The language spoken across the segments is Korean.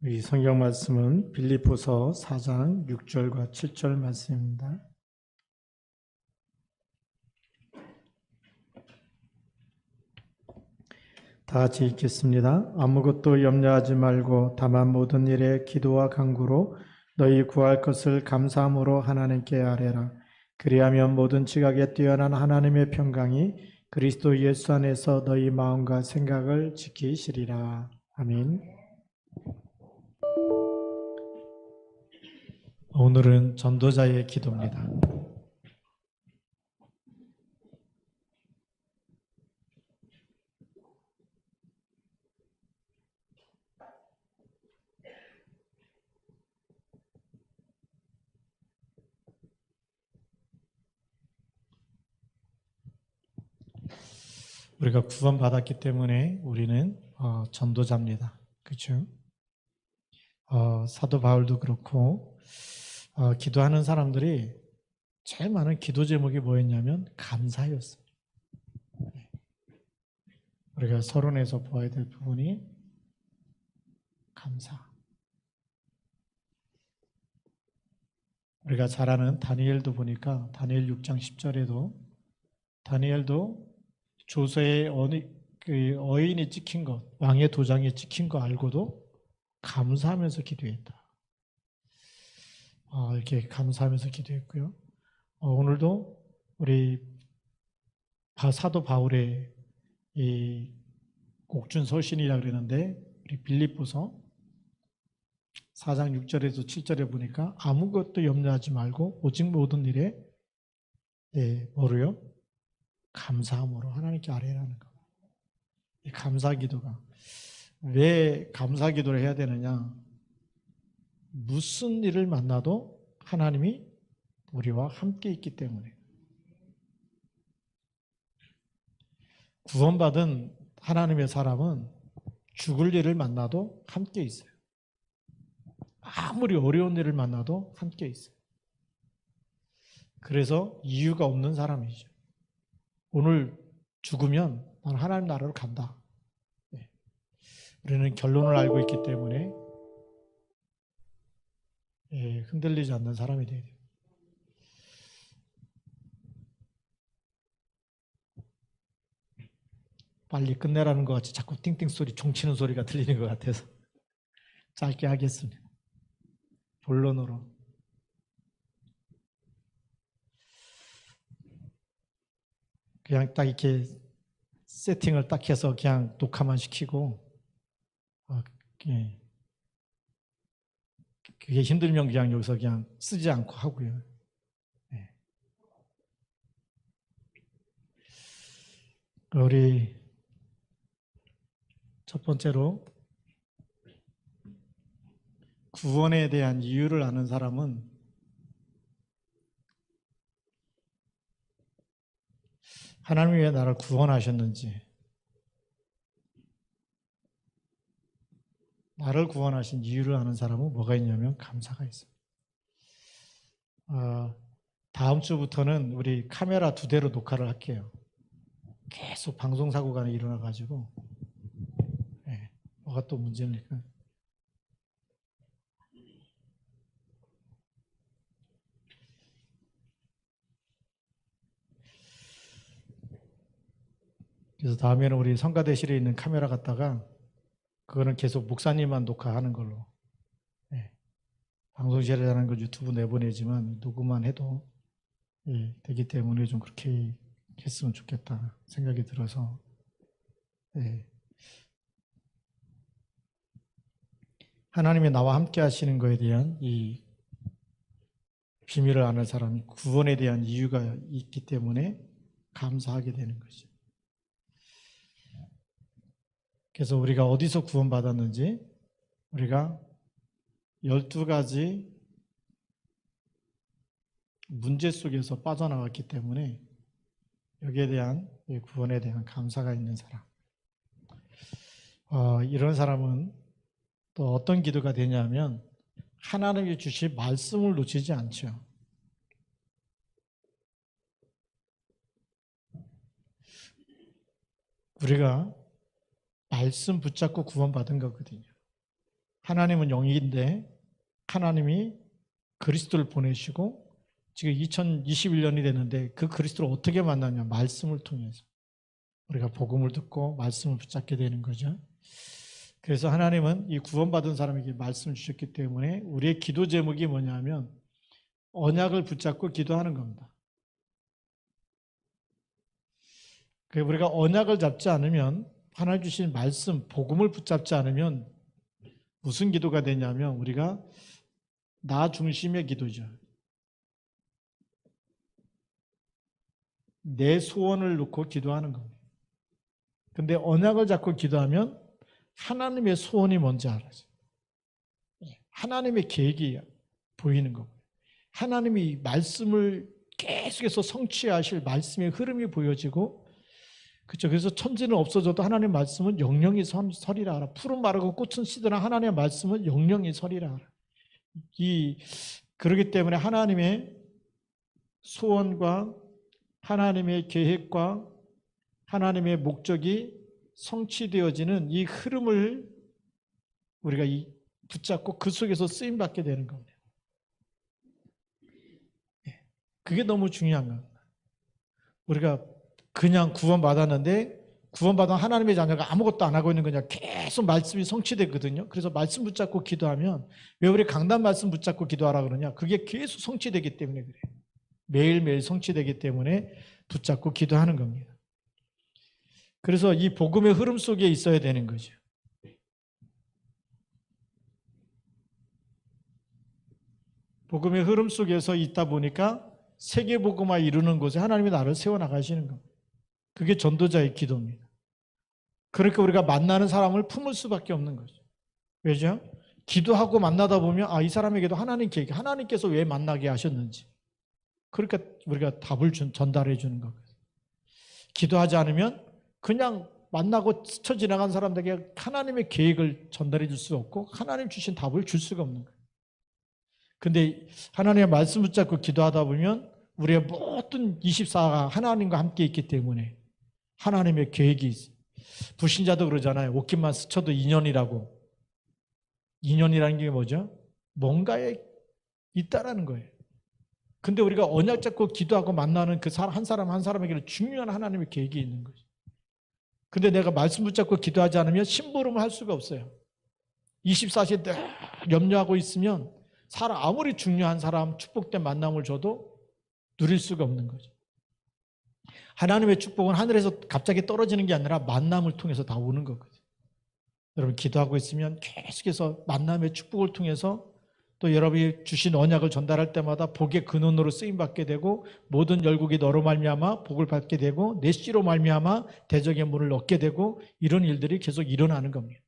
우리 성경 말씀은 빌립보서 4장 6절과 7절 말씀입니다. 다 같이 읽겠습니다. 아무것도 염려하지 말고 다만 모든 일에 기도와 간구로 너희 구할 것을 감사함으로 하나님께 아뢰라. 그리하면 모든 지각에 뛰어난 하나님의 평강이 그리스도 예수 안에서 너희 마음과 생각을 지키시리라. 아멘. 오늘은 전도자의 기도입니다. 우리가 구원받았기 때문에 우리는 전도자입니다. 그렇죠? 사도 바울도 그렇고 기도하는 사람들이 제일 많은 기도 제목이 뭐였냐면 감사였어요. 우리가 서론에서 보아야 될 부분이 감사. 우리가 잘 아는 다니엘도 보니까 다니엘 6장 10절에도 다니엘도 조서에 어인이 찍힌 것, 왕의 도장이 찍힌 거 알고도 감사하면서 기도했다. 이렇게 감사하면서 기도했고요. 오늘도 우리 사도 바울의 이 곡준 서신이라 그러는데 우리 빌립보서 4장 6절에서 7절에 보니까 아무것도 염려하지 말고 오직 모든 일에 뭐로요? 감사함으로 하나님께 아뢰라는 거. 이 감사 기도가 왜 감사 기도를 해야 되느냐? 무슨 일을 만나도 하나님이 우리와 함께 있기 때문에. 구원받은 하나님의 사람은 죽을 일을 만나도 함께 있어요. 아무리 어려운 일을 만나도 함께 있어요. 그래서 이유가 없는 사람이죠. 오늘 죽으면 난 하나님 나라로 간다. 우리는 결론을 알고 있기 때문에 흔들리지 않는 사람이 돼야 돼요. 빨리 끝내라는 것 같이 자꾸 띵띵 소리, 종치는 소리가 들리는 것 같아서 짧게 하겠습니다. 본론으로. 그냥 딱 이렇게 세팅을 딱 해서 그냥 녹화만 시키고 그게 힘들면 그냥 여기서 그냥 쓰지 않고 하고요. 우리 첫 번째로 구원에 대한 이유를 아는 사람은 하나님이 왜 나를 구원하셨는지, 나를 구원하신 이유를 아는 사람은 뭐가 있냐면 감사가 있어요. 다음 주부터는 우리 카메라 2대로 녹화를 할게요. 계속 방송사고가 일어나가지고 뭐가 또 문제입니까? 그래서 다음에는 우리 성가대실에 있는 카메라 갖다가 그거는 계속 목사님만 녹화하는 걸로. 방송실에 하는 거 유튜브 내보내지만 녹음만 해도 되기 때문에 좀 그렇게 했으면 좋겠다 생각이 들어서 하나님이 나와 함께 하시는 것에 대한 이 비밀을 아는 사람이 구원에 대한 이유가 있기 때문에 감사하게 되는 거죠. 그래서 우리가 어디서 구원받았는지 우리가 12가지 문제 속에서 빠져나왔기 때문에 여기에 대한 구원에 대한 감사가 있는 사람. 이런 사람은 또 어떤 기도가 되냐면 하나님이 주신 말씀을 놓치지 않죠. 우리가 말씀 붙잡고 구원받은 거거든요. 하나님은 영인데 하나님이 그리스도를 보내시고 지금 2021년이 됐는데 그 그리스도를 어떻게 만나냐? 말씀을 통해서. 우리가 복음을 듣고 말씀을 붙잡게 되는 거죠. 그래서 하나님은 이 구원받은 사람에게 말씀을 주셨기 때문에 우리의 기도 제목이 뭐냐면 언약을 붙잡고 기도하는 겁니다. 우리가 언약을 잡지 않으면 하나님 주신 말씀, 복음을 붙잡지 않으면 무슨 기도가 되냐면 우리가 나 중심의 기도죠. 내 소원을 놓고 기도하는 겁니다. 근데 언약을 잡고 기도하면 하나님의 소원이 뭔지 알아요. 하나님의 계획이 보이는 거고요. 하나님이 말씀을 계속해서 성취하실 말씀의 흐름이 보여지고, 그렇죠. 그래서 천지는 없어져도 하나님의 말씀은 영영이 서리라 하라. 푸른 마르고 꽃은 시드나 하나님의 말씀은 영영이 서리라 하라. 그렇기 때문에 하나님의 소원과 하나님의 계획과 하나님의 목적이 성취되어지는 이 흐름을 우리가 붙잡고 그 속에서 쓰임받게 되는 겁니다. 그게 너무 중요한 겁니다. 우리가 그냥 구원받았는데 구원받은 하나님의 자녀가 아무것도 안 하고 있는 거냐. 계속 말씀이 성취되거든요. 그래서 말씀 붙잡고 기도하면, 왜 우리 강단 말씀 붙잡고 기도하라 그러냐. 그게 계속 성취되기 때문에 그래요. 매일매일 성취되기 때문에 붙잡고 기도하는 겁니다. 그래서 이 복음의 흐름 속에 있어야 되는 거죠. 복음의 흐름 속에서 있다 보니까 세계복음화 이루는 곳에 하나님이 나를 세워나가시는 겁니다. 그게 전도자의 기도입니다. 그러니까 우리가 만나는 사람을 품을 수밖에 없는 거죠. 왜죠? 기도하고 만나다 보면 이 사람에게도 하나님 계획, 하나님께서 왜 만나게 하셨는지, 그러니까 우리가 답을 전달해 주는 거거든요. 기도하지 않으면 그냥 만나고 스쳐 지나간 사람들에게 하나님의 계획을 전달해 줄 수 없고 하나님 주신 답을 줄 수가 없는 거예요. 근데 하나님의 말씀 붙잡고 기도하다 보면 우리의 모든 24가 하나님과 함께 있기 때문에 하나님의 계획이 있어요. 불신자도 그러잖아요. 옷깃만 스쳐도 인연이라고. 인연이라는 게 뭐죠? 뭔가에 있다라는 거예요. 근데 우리가 언약 잡고 기도하고 만나는 그 한 사람 한 사람에게는 중요한 하나님의 계획이 있는 거죠. 근데 내가 말씀 붙잡고 기도하지 않으면 심부름을 할 수가 없어요. 24시에 늘 염려하고 있으면 아무리 중요한 사람, 축복된 만남을 줘도 누릴 수가 없는 거죠. 하나님의 축복은 하늘에서 갑자기 떨어지는 게 아니라 만남을 통해서 다 오는 거거든요. 여러분 기도하고 있으면 계속해서 만남의 축복을 통해서 또 여러분이 주신 언약을 전달할 때마다 복의 근원으로 쓰임받게 되고 모든 열국이 너로 말미암아 복을 받게 되고 내 씨로 말미암아 대적의 문을 얻게 되고 이런 일들이 계속 일어나는 겁니다.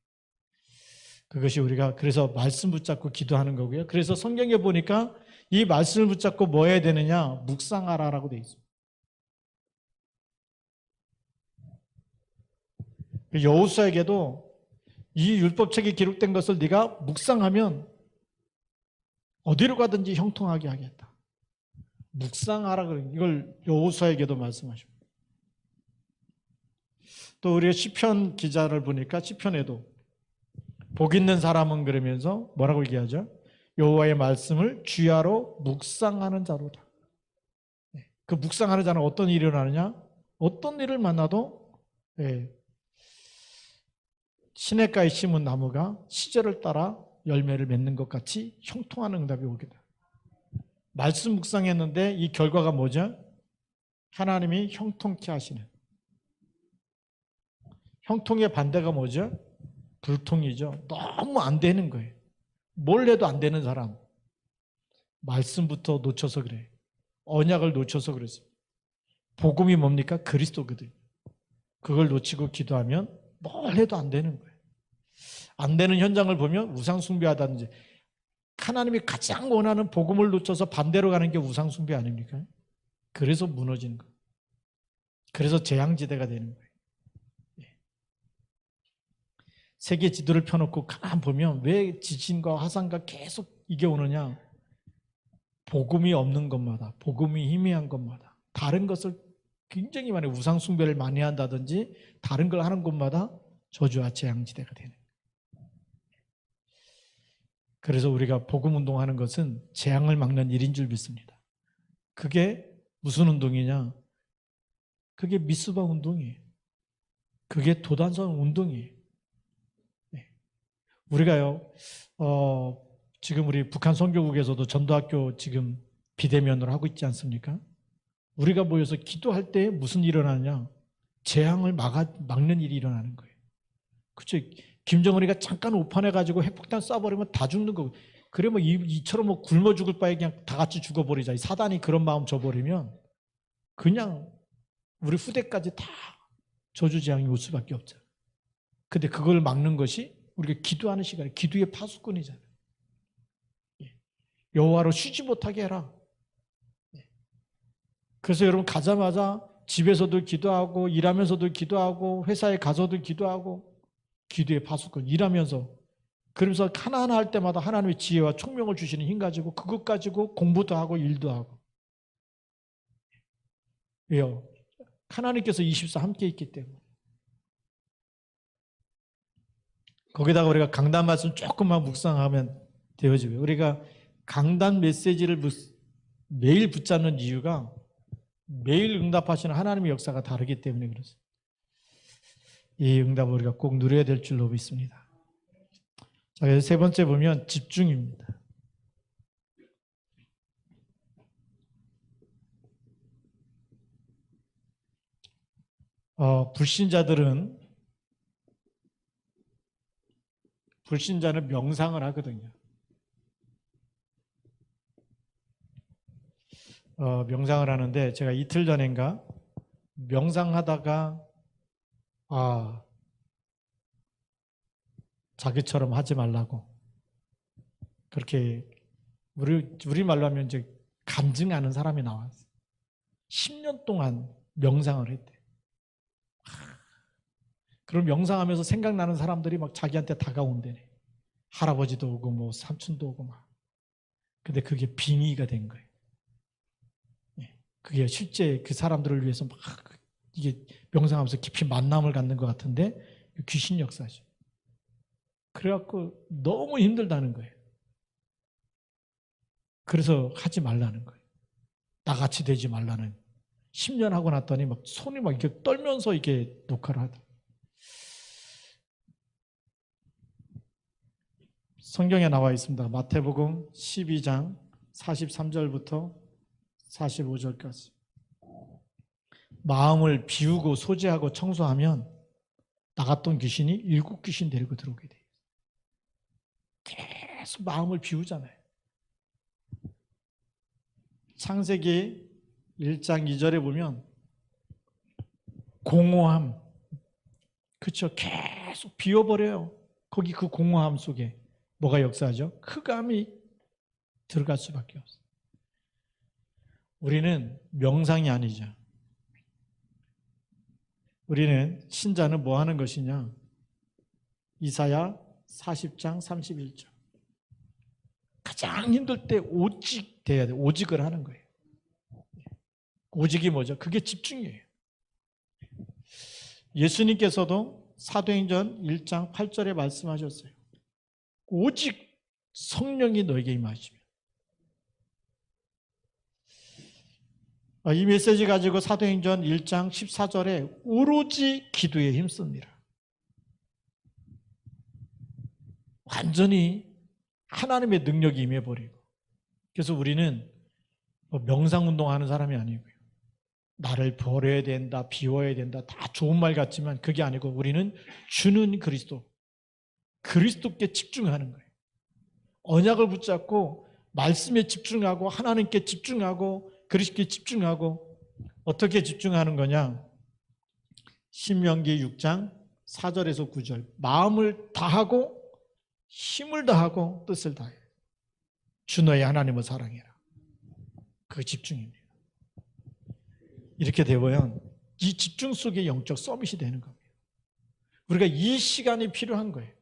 그것이 우리가 그래서 말씀 붙잡고 기도하는 거고요. 그래서 성경에 보니까 이 말씀을 붙잡고 뭐 해야 되느냐? 묵상하라라고 되어 있습니다. 여호수아에게도 이 율법책에 기록된 것을 네가 묵상하면 어디로 가든지 형통하게 하겠다. 묵상하라 그래요. 이걸 여호수아에게도 말씀하십니다. 또 우리가 시편 기자를 보니까 시편에도 복 있는 사람은 그러면서 뭐라고 얘기하죠? 여호와의 말씀을 주야로 묵상하는 자로다. 그 묵상하는 자는 어떤 일이 일어나느냐? 어떤 일을 만나도 시냇가에 심은 나무가 시절을 따라 열매를 맺는 것 같이 형통하는 응답이 오게 돼요. 말씀 묵상했는데 이 결과가 뭐죠? 하나님이 형통케 하시는. 형통의 반대가 뭐죠? 불통이죠. 너무 안 되는 거예요. 뭘 해도 안 되는 사람. 말씀부터 놓쳐서 그래. 언약을 놓쳐서 그랬어요. 복음이 뭡니까? 그리스도거든요. 그걸 놓치고 기도하면 뭘 해도 안 되는 거예요. 안 되는 현장을 보면 우상숭배하다든지, 하나님이 가장 원하는 복음을 놓쳐서 반대로 가는 게 우상숭배 아닙니까? 그래서 무너지는 거예요. 그래서 재앙지대가 되는 거예요. 세계 지도를 펴놓고 가만 보면 왜 지진과 화산과 계속 이게 오느냐? 복음이 없는 것마다, 복음이 희미한 것마다, 다른 것을 굉장히 많이 우상숭배를 많이 한다든지 다른 걸 하는 곳마다 저주와 재앙지대가 되는 거예요. 그래서 우리가 복음 운동하는 것은 재앙을 막는 일인 줄 믿습니다. 그게 무슨 운동이냐? 그게 미스바 운동이에요. 그게 도단성 운동이에요. 네. 우리가요, 지금 우리 북한 선교국에서도 전도학교 지금 비대면으로 하고 있지 않습니까? 우리가 모여서 기도할 때 무슨 일이 일어나냐? 재앙을 막는 일이 일어나는 거예요. 그쵸? 김정은이가 잠깐 오판해가지고 핵폭탄 쏴버리면 다 죽는 거고. 그래 뭐 이처럼 뭐 굶어 죽을 바에 그냥 다 같이 죽어버리자. 이 사단이 그런 마음 줘버리면 그냥 우리 후대까지 다 저주재앙이 올 수밖에 없잖아요. 근데 그걸 막는 것이 우리가 기도하는 시간에 기도의 파수꾼이잖아요. 여호와로 쉬지 못하게 해라. 그래서 여러분 가자마자 집에서도 기도하고 일하면서도 기도하고 회사에 가서도 기도하고 기도의 파수꾼 일하면서 그러면서 하나하나 할 때마다 하나님의 지혜와 총명을 주시는 힘 가지고 그것 가지고 공부도 하고 일도 하고. 왜요? 하나님께서 24 함께 있기 때문에. 거기다가 우리가 강단 말씀 조금만 묵상하면 되어지고요. 우리가 강단 메시지를 매일 붙잡는 이유가 매일 응답하시는 하나님의 역사가 다르기 때문에 그렇습니다. 이 응답을 우리가 꼭 누려야 될 줄로 믿습니다. 자, 그래서 세 번째 보면 집중입니다. 불신자는 명상을 하거든요. 명상을 하는데 제가 이틀 전인가 명상하다가 자기처럼 하지 말라고 그렇게 우리 말로 하면 이제 간증하는 사람이 나왔어요. 10년 동안 명상을 했대. 그럼 명상하면서 생각나는 사람들이 막 자기한테 다가온대네. 할아버지도 오고 뭐 삼촌도 오고 막. 근데 그게 빙의가 된 거예요. 그게 실제 그 사람들을 위해서 막 이게 명상하면서 깊이 만남을 갖는 것 같은데 귀신 역사죠. 그래갖고 너무 힘들다는 거예요. 그래서 하지 말라는 거예요. 나같이 되지 말라는. 10년 하고 났더니 막 손이 막 이렇게 떨면서 이렇게 녹화를 하더라고요. 성경에 나와 있습니다. 마태복음 12장 43절부터 45절까지. 마음을 비우고 소지하고 청소하면 나갔던 귀신이 7귀신 데리고 들어오게 돼요. 계속 마음을 비우잖아요. 창세기 1장 2절에 보면 공허함, 그렇죠? 계속 비워버려요. 거기 그 공허함 속에 뭐가 역사하죠? 흑암이 들어갈 수밖에 없어요. 우리는 명상이 아니죠. 우리는 신자는 뭐 하는 것이냐? 이사야 40장 31절. 가장 힘들 때 오직 돼야 돼. 오직을 하는 거예요. 오직이 뭐죠? 그게 집중이에요. 예수님께서도 사도행전 1장 8절에 말씀하셨어요. 오직 성령이 너에게 임하시면. 이 메시지 가지고 사도행전 1장 14절에 오로지 기도에 힘씁니다. 완전히 하나님의 능력이 임해버리고. 그래서 우리는 명상운동하는 사람이 아니고요. 나를 버려야 된다, 비워야 된다, 다 좋은 말 같지만 그게 아니고 우리는 주는 그리스도께 집중하는 거예요. 언약을 붙잡고 말씀에 집중하고 하나님께 집중하고 그리스도께 집중하고. 어떻게 집중하는 거냐? 신명기 6장 4절에서 9절. 마음을 다하고 힘을 다하고 뜻을 다해. 주 너의 하나님을 사랑해라. 그 집중입니다. 이렇게 되면 이 집중 속에 영적 서밋이 되는 겁니다. 우리가 이 시간이 필요한 거예요.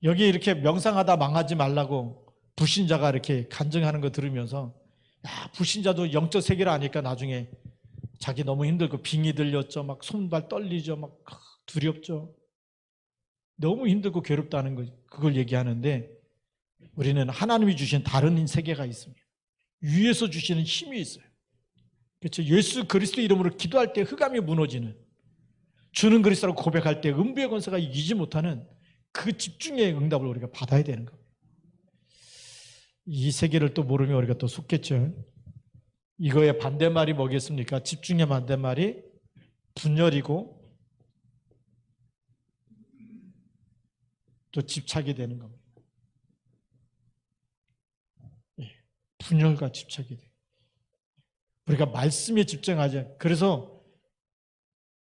여기 이렇게 명상하다 망하지 말라고 불신자가 이렇게 간증하는 거 들으면서 불신자도 영적 세계를 아니까 나중에 자기 너무 힘들고 빙이 들렸죠. 막 손발 떨리죠. 막 두렵죠. 너무 힘들고 괴롭다는 거 그걸 얘기하는데 우리는 하나님이 주신 다른 세계가 있습니다. 위에서 주시는 힘이 있어요. 그렇죠? 예수 그리스도 이름으로 기도할 때 흑암이 무너지는, 주는 그리스도라고 고백할 때 음부의 권세가 이기지 못하는 그 집중의 응답을 우리가 받아야 되는 겁니다. 이 세계를 또 모르면 우리가 또 속겠죠. 이거의 반대말이 뭐겠습니까? 집중의 반대말이 분열이고 또 집착이 되는 겁니다. 분열과 집착이 돼요. 우리가 말씀에 집중하죠. 그래서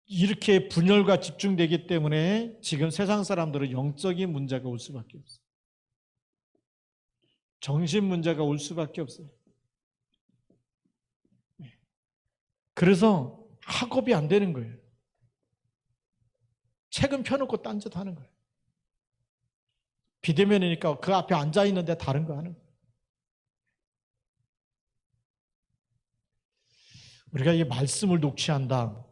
이렇게 분열과 집중되기 때문에 지금 세상 사람들은 영적인 문제가 올 수밖에 없어요. 정신 문제가 올 수밖에 없어요. 그래서 학업이 안 되는 거예요. 책은 펴놓고 딴짓 하는 거예요. 비대면이니까 그 앞에 앉아있는데 다른 거 하는 거예요. 우리가 이 말씀을 녹취한다.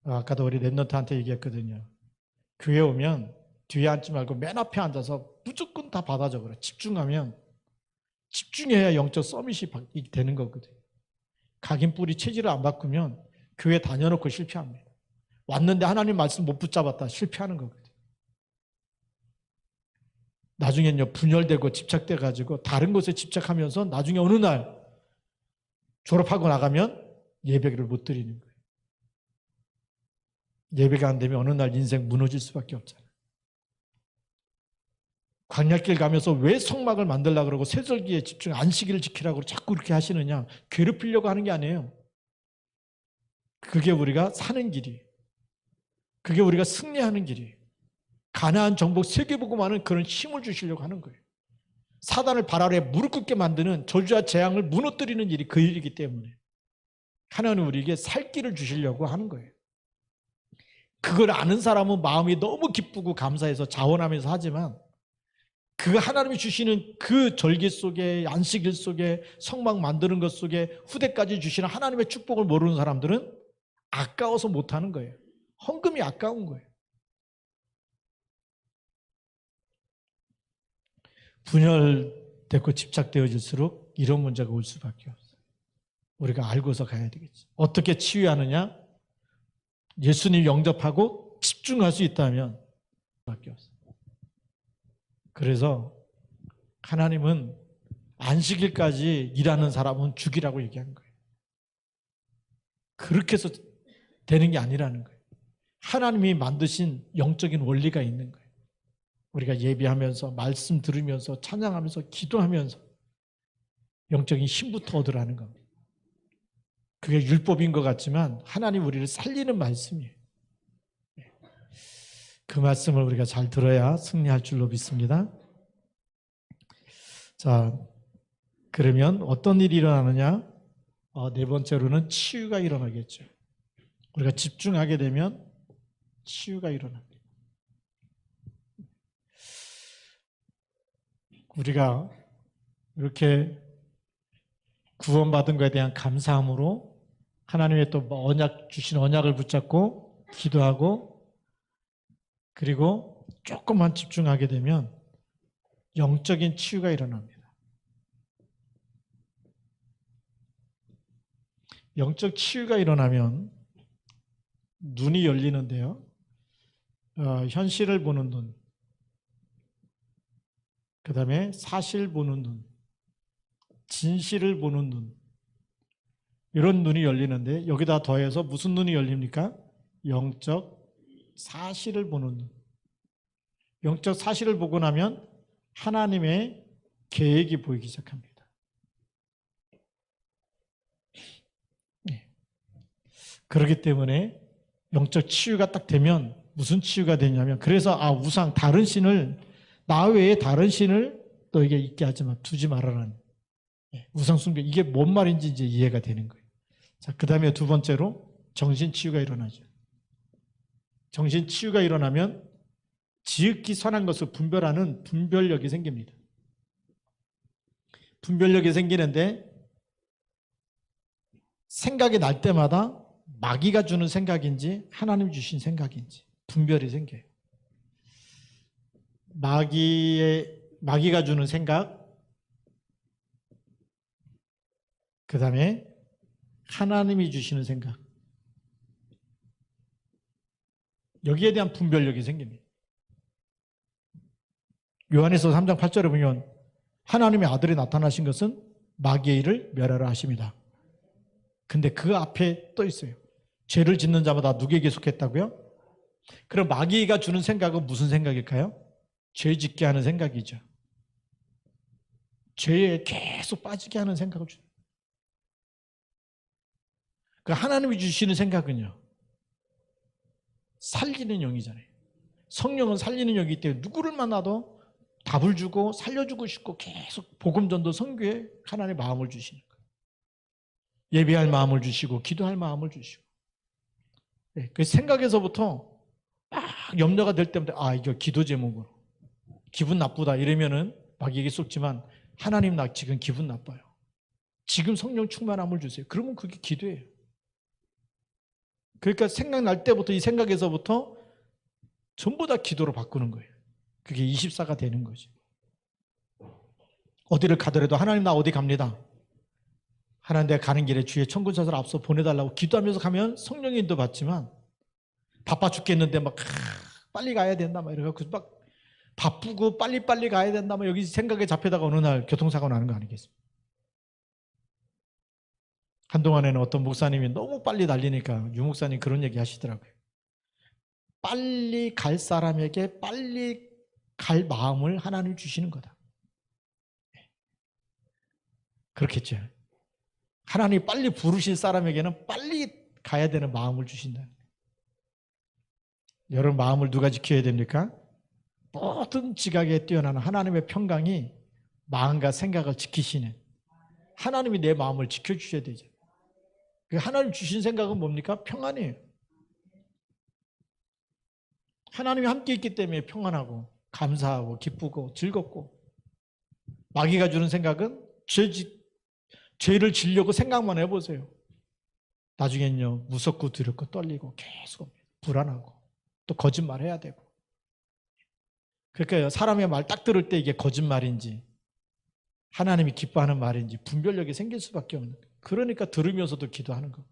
아까도 우리 랩런트한테 얘기했거든요. 교회 오면 뒤에 앉지 말고 맨 앞에 앉아서 무조건 다 받아 적어라. 집중해야 영적 서밋이 되는 거거든요. 각인 뿌리 체질을 안 바꾸면 교회 다녀놓고 실패합니다. 왔는데 하나님 말씀 못 붙잡았다 실패하는 거거든요. 나중에는요 분열되고 집착돼가지고 다른 것에 집착하면서 나중에 어느 날 졸업하고 나가면 예배를 못 드리는 거예요. 예배가 안 되면 어느 날 인생 무너질 수밖에 없잖아요. 광야길 가면서 왜 성막을 만들려고 그러고 세절기에 집중, 안식일을 지키라고 자꾸 그렇게 하시느냐. 괴롭히려고 하는 게 아니에요. 그게 우리가 사는 길이, 그게 우리가 승리하는 길이, 가나안 정복 세계복음화는 그런 힘을 주시려고 하는 거예요. 사단을 발 아래 무릎 꿇게 만드는 저주와 재앙을 무너뜨리는 일이 그 일이기 때문에 하나님은 우리에게 살 길을 주시려고 하는 거예요. 그걸 아는 사람은 마음이 너무 기쁘고 감사해서 자원하면서 하지만 그 하나님이 주시는 그 절기 속에 안식일 속에 성막 만드는 것 속에 후대까지 주시는 하나님의 축복을 모르는 사람들은 아까워서 못하는 거예요. 헌금이 아까운 거예요. 분열되고 집착되어질수록 이런 문제가 올 수밖에 없어요. 우리가 알고서 가야 되겠죠. 어떻게 치유하느냐? 예수님 영접하고 집중할 수 있다면 밖에 없어요. 그래서 하나님은 안식일까지 일하는 사람은 죽이라고 얘기한 거예요. 그렇게 해서 되는 게 아니라는 거예요. 하나님이 만드신 영적인 원리가 있는 거예요. 우리가 예배하면서 말씀 들으면서 찬양하면서 기도하면서 영적인 힘부터 얻으라는 겁니다. 그게 율법인 것 같지만 하나님 우리를 살리는 말씀이에요. 그 말씀을 우리가 잘 들어야 승리할 줄로 믿습니다. 자, 그러면 어떤 일이 일어나느냐? 네 번째로는 치유가 일어나겠죠. 우리가 집중하게 되면 치유가 일어납니다. 우리가 이렇게 구원받은 것에 대한 감사함으로 하나님의 또 언약 주신 언약을 붙잡고 기도하고 그리고 조금만 집중하게 되면 영적인 치유가 일어납니다. 영적 치유가 일어나면 눈이 열리는데요. 현실을 보는 눈, 그 다음에 사실 보는 눈, 진실을 보는 눈, 이런 눈이 열리는데 여기다 더해서 무슨 눈이 열립니까? 영적 사실을 보는 눈. 영적 사실을 보고 나면 하나님의 계획이 보이기 시작합니다. 그렇기 때문에 영적 치유가 딱 되면 무슨 치유가 되냐면 그래서 우상 다른 신을 나 외에 다른 신을 너에게 있게 하지만 두지 말아라는 우상 숭배 이게 뭔 말인지 이제 이해가 되는 거예요. 자, 그다음에 두 번째로 정신 치유가 일어나죠. 정신 치유가 일어나면 지극히 선한 것을 분별하는 분별력이 생깁니다. 분별력이 생기는데 생각이 날 때마다 마귀가 주는 생각인지 하나님 주신 생각인지 분별이 생겨요. 마귀의 마귀가 주는 생각, 그 다음에 하나님이 주시는 생각. 여기에 대한 분별력이 생깁니다. 요한에서 3장 8절에 보면 하나님의 아들이 나타나신 것은 마귀의 일을 멸하라 하십니다. 근데 그 앞에 또 있어요. 죄를 짓는 자마다 누구에게 속했다고요? 그럼 마귀가 주는 생각은 무슨 생각일까요? 죄 짓게 하는 생각이죠. 죄에 계속 빠지게 하는 생각을 줘요. 그 하나님이 주시는 생각은요, 살리는 영이잖아요. 성령은 살리는 영이기 때문에 누구를 만나도 답을 주고 살려주고 싶고 계속 복음전도 선교에 하나님의 마음을 주시는 거예요. 예배할 마음을 주시고 기도할 마음을 주시고. 그 생각에서부터 막 염려가 될 때마다 이거 기도 제목으로 기분 나쁘다 이러면은 마귀에게 쏟지만 하나님 나 지금 기분 나빠요. 지금 성령 충만함을 주세요. 그러면 그게 기도예요. 그러니까 생각날 때부터 이 생각에서부터 전부 다 기도로 바꾸는 거예요. 그게 24가 되는 거죠. 어디를 가더라도 하나님 나 어디 갑니다. 하나님 내가 가는 길에 주의 천군사를 앞서 보내달라고 기도하면서 가면 성령의 인도 받지만 바빠 죽겠는데 막 빨리 가야 된다 막 이래갖고 막 바쁘고 빨리빨리 가야 된다 막 여기 생각에 잡히다가 어느 날 교통사고 나는 거 아니겠습니까? 한동안에는 어떤 목사님이 너무 빨리 달리니까 유 목사님 그런 얘기 하시더라고요. 빨리 갈 사람에게 빨리 갈 마음을 하나님 주시는 거다. 그렇겠죠. 하나님 빨리 부르실 사람에게는 빨리 가야 되는 마음을 주신다. 여러분 마음을 누가 지켜야 됩니까? 모든 지각에 뛰어난 하나님의 평강이 마음과 생각을 지키시는 하나님이 내 마음을 지켜주셔야 되죠. 하나님 주신 생각은 뭡니까? 평안이에요. 하나님이 함께 있기 때문에 평안하고 감사하고 기쁘고 즐겁고, 마귀가 주는 생각은 죄를 지려고 생각만 해보세요. 나중엔요 무섭고 두렵고 떨리고 계속 불안하고 또 거짓말해야 되고. 그러니까 사람의 말 딱 들을 때 이게 거짓말인지 하나님이 기뻐하는 말인지 분별력이 생길 수밖에 없는 거예요. 그러니까 들으면서도 기도하는 거.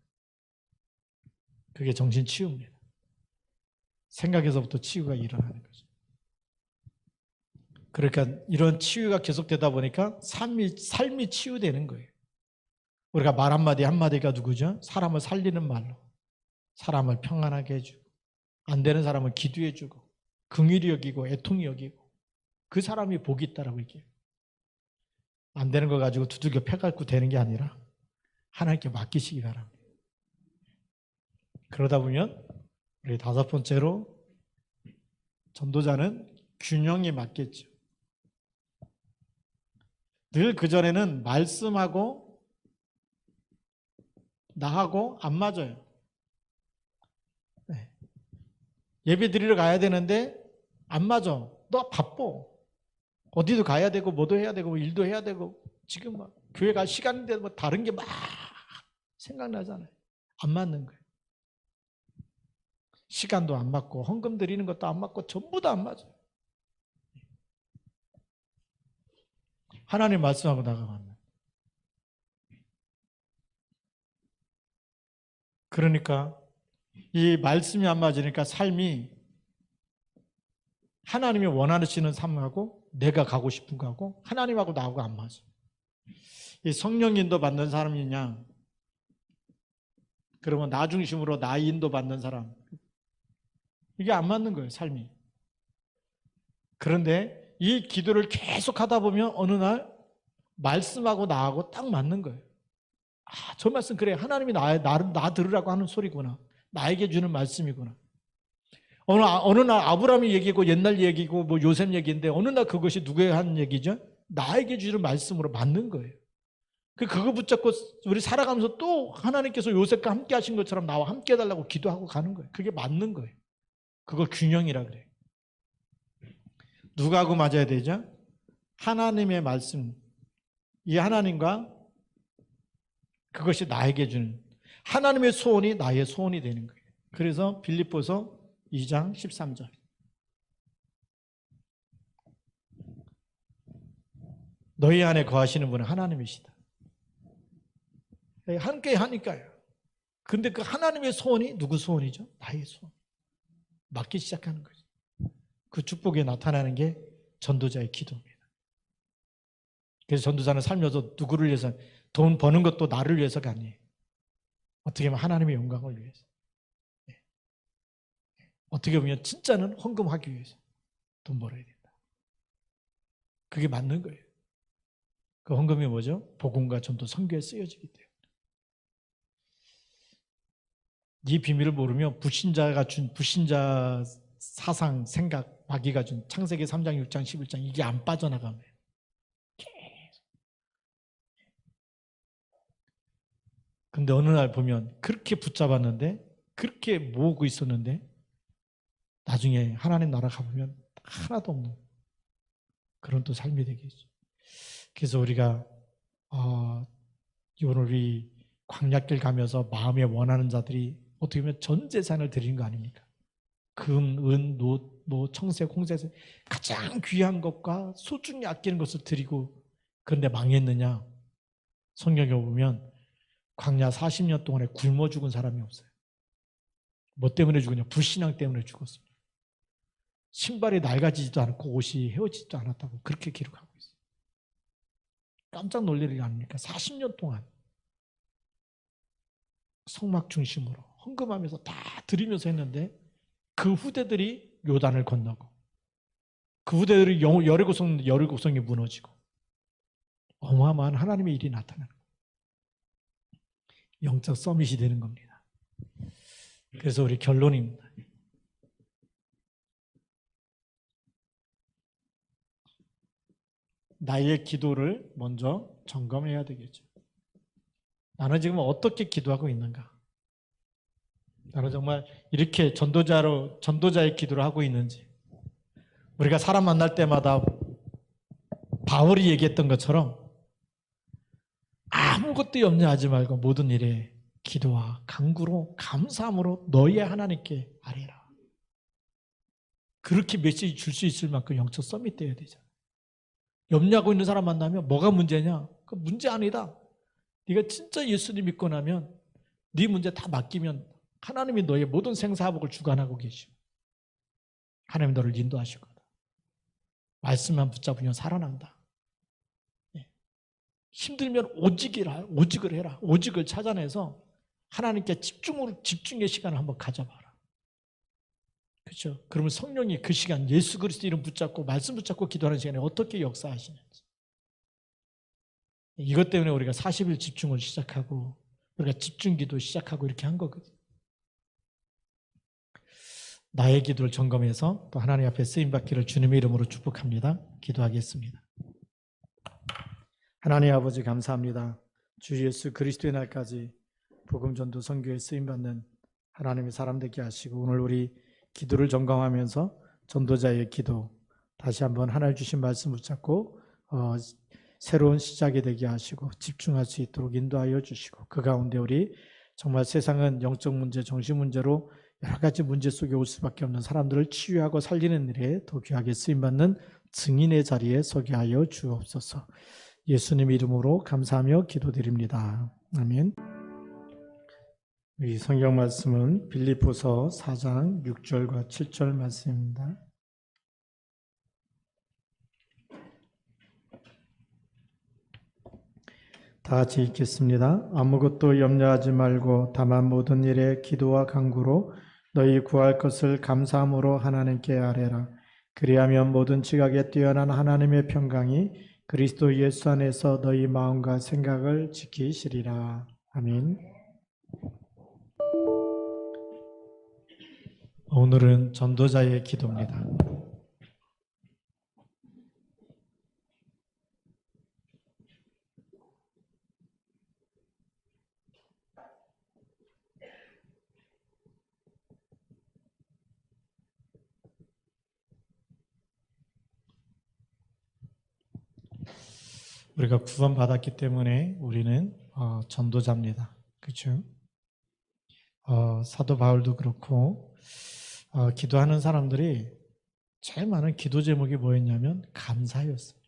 그게 정신치유입니다. 생각에서부터 치유가 일어나는 거죠. 그러니까 이런 치유가 계속되다 보니까 삶이 치유되는 거예요. 우리가 말 한마디 한마디가 누구죠? 사람을 살리는 말로 사람을 평안하게 해주고, 안 되는 사람을 기도해주고, 긍휼히 여기고 애통히 여기고, 그 사람이 복이 있다라고 얘기해요. 안 되는 거 가지고 두들겨 패갖고 되는 게 아니라 하나님께 맡기시기 바랍니다. 그러다 보면 우리 5번째로 전도자는 균형이 맞겠죠. 늘 그전에는 말씀하고 나하고 안 맞아요. 네. 예배 드리러 가야 되는데 안 맞아. 너 바빠. 어디도 가야 되고 뭐도 해야 되고 일도 해야 되고 지금 막 교회 갈 시간인데 뭐 다른 게 막 생각나잖아요. 안 맞는 거예요. 시간도 안 맞고 헌금 드리는 것도 안 맞고 전부 다 안 맞아요. 하나님 말씀하고 나가면. 그러니까 이 말씀이 안 맞으니까 삶이 하나님이 원하시는 삶하고 내가 가고 싶은 거하고 하나님하고 나하고 안 맞아. 이 성령 인도 받는 사람이냐, 그러면 나 중심으로 나 인도 받는 사람, 이게 안 맞는 거예요, 삶이. 그런데 이 기도를 계속 하다 보면 어느 날 말씀하고 나하고 딱 맞는 거예요. 저 말씀 그래, 하나님이 나 들으라고 하는 소리구나, 나에게 주는 말씀이구나. 어느 날 아브라함이 얘기고 옛날 얘기고 뭐 요셉 얘기인데 어느 날 그것이 누구의 한 얘기죠? 나에게 주는 말씀으로 맞는 거예요. 그거 붙잡고 우리 살아가면서 또 하나님께서 요셉과 함께 하신 것처럼 나와 함께 해달라고 기도하고 가는 거예요. 그게 맞는 거예요. 그걸 균형이라 그래요. 누구하고 맞아야 되죠? 하나님의 말씀, 이 하나님과 그것이 나에게 주는 하나님의 소원이 나의 소원이 되는 거예요. 그래서 빌립보서 2장 13절. 너희 안에 거하시는 분은 하나님이시다. 함께 하니까요. 근데 그 하나님의 소원이 누구 소원이죠? 나의 소원. 맡기 시작하는 거죠. 그 축복이 나타나는 게 전도자의 기도입니다. 그래서 전도자는 살면서 누구를 위해서, 돈 버는 것도 나를 위해서가 아니에요. 어떻게 보면 하나님의 영광을 위해서. 어떻게 보면 진짜는 헌금하기 위해서 돈 벌어야 된다. 그게 맞는 거예요. 그 헌금이 뭐죠? 복음과 전도 선교에 쓰여지기 때문에. 이 비밀을 모르면 불신자가 준 불신자 사상, 생각, 마귀가 준 창세기 3장, 6장, 11장 이게 안 빠져나가면 계속. 근데 어느 날 보면 그렇게 붙잡았는데, 그렇게 모으고 있었는데 나중에 하나님 나라 가보면 하나도 없는 그런 또 삶이 되겠죠. 그래서 우리가 오늘 우리 광야길 가면서 마음에 원하는 자들이 어떻게 보면 전 재산을 드리는 거 아닙니까? 금, 은, 노, 청색, 홍색 가장 귀한 것과 소중히 아끼는 것을 드리고, 그런데 망했느냐? 성경에 보면 광야 40년 동안에 굶어 죽은 사람이 없어요. 뭐 때문에 죽었냐? 불신앙 때문에 죽었습니다. 신발이 낡아지지도 않고 옷이 헤어지지도 않았다고 그렇게 기록하고 있어요. 깜짝 놀랄 일 아닙니까? 40년 동안 성막 중심으로 헌금하면서 다 드리면서 했는데 그 후대들이 요단을 건너고, 그 후대들이 여리고성이 무너지고 어마어마한 하나님의 일이 나타나는 거예요. 영적 서밋이 되는 겁니다. 그래서 우리 결론입니다. 나의 기도를 먼저 점검해야 되겠죠. 나는 지금 어떻게 기도하고 있는가? 나는 정말 이렇게 전도자의 기도를 하고 있는지. 우리가 사람 만날 때마다 바울이 얘기했던 것처럼 아무것도 염려하지 말고 모든 일에 기도와 간구로 감사함으로 너희의 하나님께 아뢰라. 그렇게 메시지 줄 수 있을 만큼 영적 서밋 돼야 되잖아. 염려하고 있는 사람 만나면 뭐가 문제냐? 그 문제 아니다. 네가 진짜 예수님 믿고 나면 네 문제 다 맡기면 하나님이 너의 모든 생사화복을 주관하고 계시고 하나님 너를 인도하실 거다. 말씀만 붙잡으면 살아난다. 힘들면 오직을 해라. 오직을 찾아내서 하나님께 집중의 시간을 한번 가져봐라. 그렇죠? 그러면 성령이 그 시간 예수 그리스도 이름 붙잡고 말씀 붙잡고 기도하는 시간에 어떻게 역사하시는지. 이것 때문에 우리가 40일 집중을 시작하고 우리가 집중기도 시작하고 이렇게 한 거거든요. 나의 기도를 점검해서 또 하나님 앞에 쓰임받기를 주님의 이름으로 축복합니다. 기도하겠습니다. 하나님 아버지 감사합니다. 주 예수 그리스도의 날까지 복음전도 선교에 쓰임받는 하나님의 사람 되게 하시고, 오늘 우리 기도를 점검하면서 전도자의 기도 다시 한번 하나님 주신 말씀 붙잡고 새로운 시작이 되게 하시고 집중할 수 있도록 인도하여 주시고, 그 가운데 우리 정말 세상은 영적 문제, 정신 문제로 여러 가지 문제 속에 올 수밖에 없는 사람들을 치유하고 살리는 일에 더 귀하게 쓰임받는 증인의 자리에 서게 하여 주옵소서. 예수님 이름으로 감사하며 기도드립니다. 아멘. 이 성경 말씀은 빌립보서 4장 6절과 7절 말씀입니다. 다 같이 읽겠습니다. 아무것도 염려하지 말고 다만 모든 일에 기도와 간구로 너희 구할 것을 감사함으로 하나님께 아뢰라. 그리하면 모든 지각에 뛰어난 하나님의 평강이 그리스도 예수 안에서 너희 마음과 생각을 지키시리라. 아멘. 오늘은 전도자의 기도입니다. 우리가 구원받았기 때문에 우리는 전도자입니다. 그렇죠? 사도 바울도 그렇고 기도하는 사람들이 제일 많은 기도 제목이 뭐였냐면 감사였어요.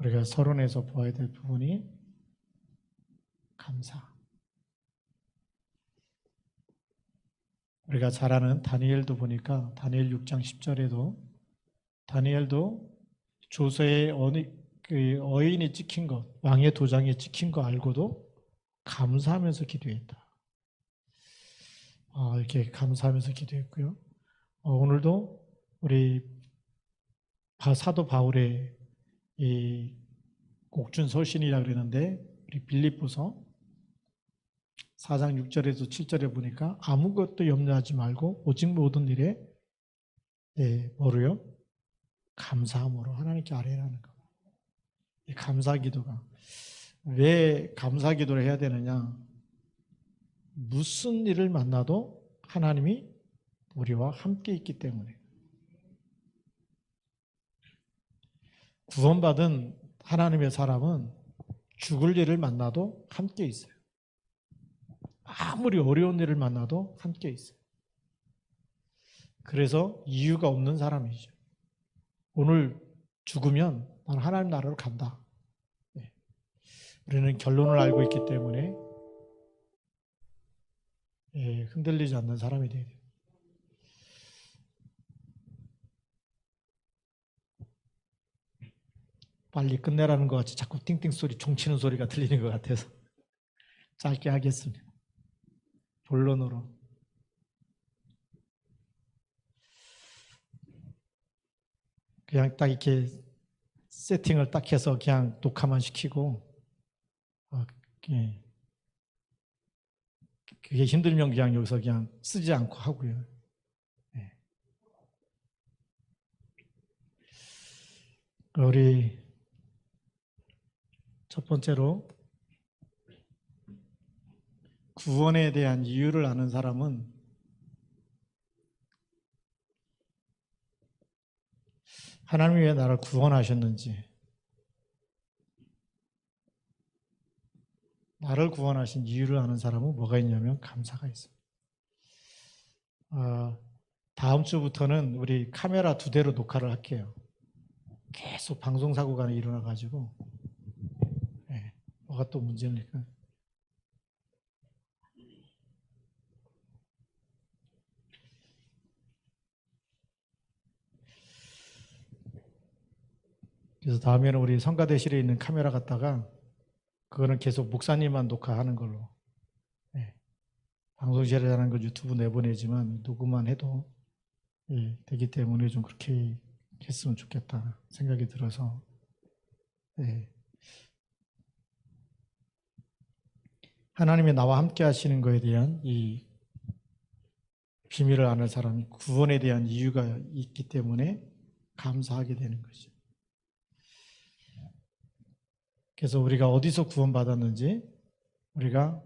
우리가 서론에서 보아야 될 부분이 감사. 우리가 잘 아는 다니엘도 보니까 다니엘 6장 10절에도 다니엘도 조서에 어인이 찍힌 것, 왕의 도장에 찍힌 거 알고도 감사하면서 기도했다. 이렇게 감사하면서 기도했고요. 오늘도 우리 사도 바울의 이 옥중 서신이라 그러는데 우리 빌립보서 4장 6절에서 7절에 보니까 아무것도 염려하지 말고 오직 모든 일에 뭐로요? 감사함으로 하나님께 아뢰라는 거. 이 감사 기도가 왜 감사 기도를 해야 되느냐? 무슨 일을 만나도 하나님이 우리와 함께 있기 때문에. 구원받은 하나님의 사람은 죽을 일을 만나도 함께 있어요. 아무리 어려운 일을 만나도 함께 있어요. 그래서 이유가 없는 사람이죠. 오늘 죽으면 나는 하나님 나라로 간다. 우리는 결론을 알고 있기 때문에 흔들리지 않는 사람이 돼야 돼요. 빨리 끝내라는 것 같이 자꾸 띵띵 소리, 종치는 소리가 들리는 것 같아서 짧게 하겠습니다. 본론으로. 그냥 딱 이렇게 세팅을 딱 해서 그냥 녹화만 시키고 그게 힘들면 그냥 여기서 그냥 쓰지 않고 하고요. 우리 첫 번째로 구원에 대한 이유를 아는 사람은 하나님이 왜 나를 구원하셨는지, 나를 구원하신 이유를 아는 사람은 뭐가 있냐면 감사가 있어요. 다음 주부터는 우리 카메라 2대로 녹화를 할게요. 계속 방송사고가 일어나가지고 뭐가 또 문제입니까? 그래서 다음에는 우리 성가대실에 있는 카메라 갖다가 그거는 계속 목사님만 녹화하는 걸로. 방송실에 하는 걸 유튜브 내보내지만 녹음만 해도 되기 때문에 좀 그렇게 했으면 좋겠다 생각이 들어서. 하나님이 나와 함께 하시는 것에 대한 이 비밀을 아는 사람이 구원에 대한 이유가 있기 때문에 감사하게 되는 거죠. 그래서 우리가 어디서 구원받았는지 우리가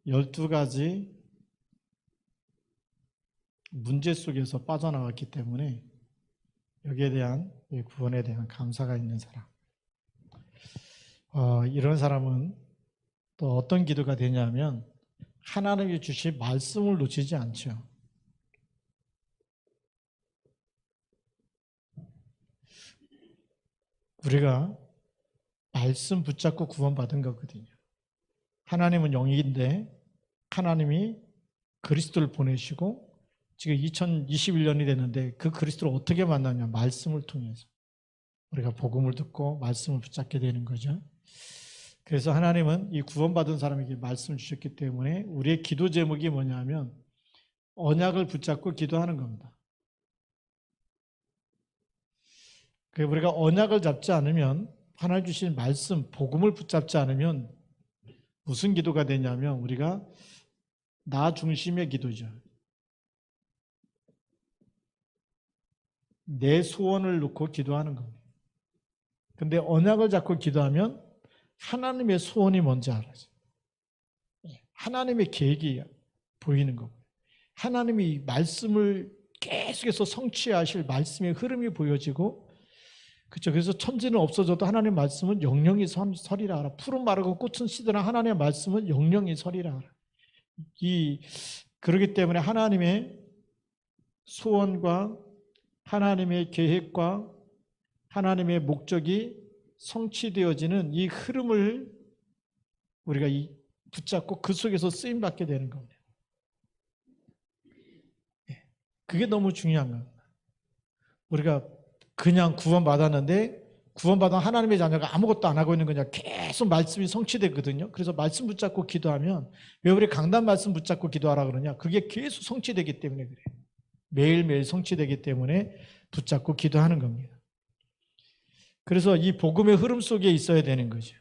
12가지 문제 속에서 빠져나왔기 때문에 여기에 대한 구원에 대한 감사가 있는 사람. 이런 사람은 또 어떤 기도가 되냐면 하나님이 주신 말씀을 놓치지 않죠. 우리가 말씀 붙잡고 구원받은 거거든요. 하나님은 영인데 하나님이 그리스도를 보내시고 지금 2021년이 됐는데 그 그리스도를 어떻게 만나냐? 말씀을 통해서. 우리가 복음을 듣고 말씀을 붙잡게 되는 거죠. 그래서 하나님은 이 구원받은 사람에게 말씀을 주셨기 때문에 우리의 기도 제목이 뭐냐면 언약을 붙잡고 기도하는 겁니다. 우리가 언약을 잡지 않으면 하나님 주신 말씀, 복음을 붙잡지 않으면 무슨 기도가 되냐면 우리가 나 중심의 기도죠. 내 소원을 놓고 기도하는 겁니다. 근데 언약을 잡고 기도하면 하나님의 소원이 뭔지 알아요. 하나님의 계획이 보이는 거고요. 하나님이 말씀을 계속해서 성취하실 말씀의 흐름이 보여지고, 그렇죠. 그래서 천지는 없어져도 하나님의 말씀은 영영이 서리라 하라. 푸른 마르고 꽃은 시드나 하나님의 말씀은 영영이 서리라 하라. 그렇기 때문에 하나님의 소원과 하나님의 계획과 하나님의 목적이 성취되어지는 이 흐름을 우리가 붙잡고 그 속에서 쓰임받게 되는 겁니다. 그게 너무 중요한 겁니다. 우리가 그냥 구원받았는데 구원받은 하나님의 자녀가 아무것도 안 하고 있는 거냐, 계속 말씀이 성취되거든요. 그래서 말씀 붙잡고 기도하면, 왜 우리 강단 말씀 붙잡고 기도하라 그러냐, 그게 계속 성취되기 때문에 그래요. 매일매일 성취되기 때문에 붙잡고 기도하는 겁니다. 그래서 이 복음의 흐름 속에 있어야 되는 거죠.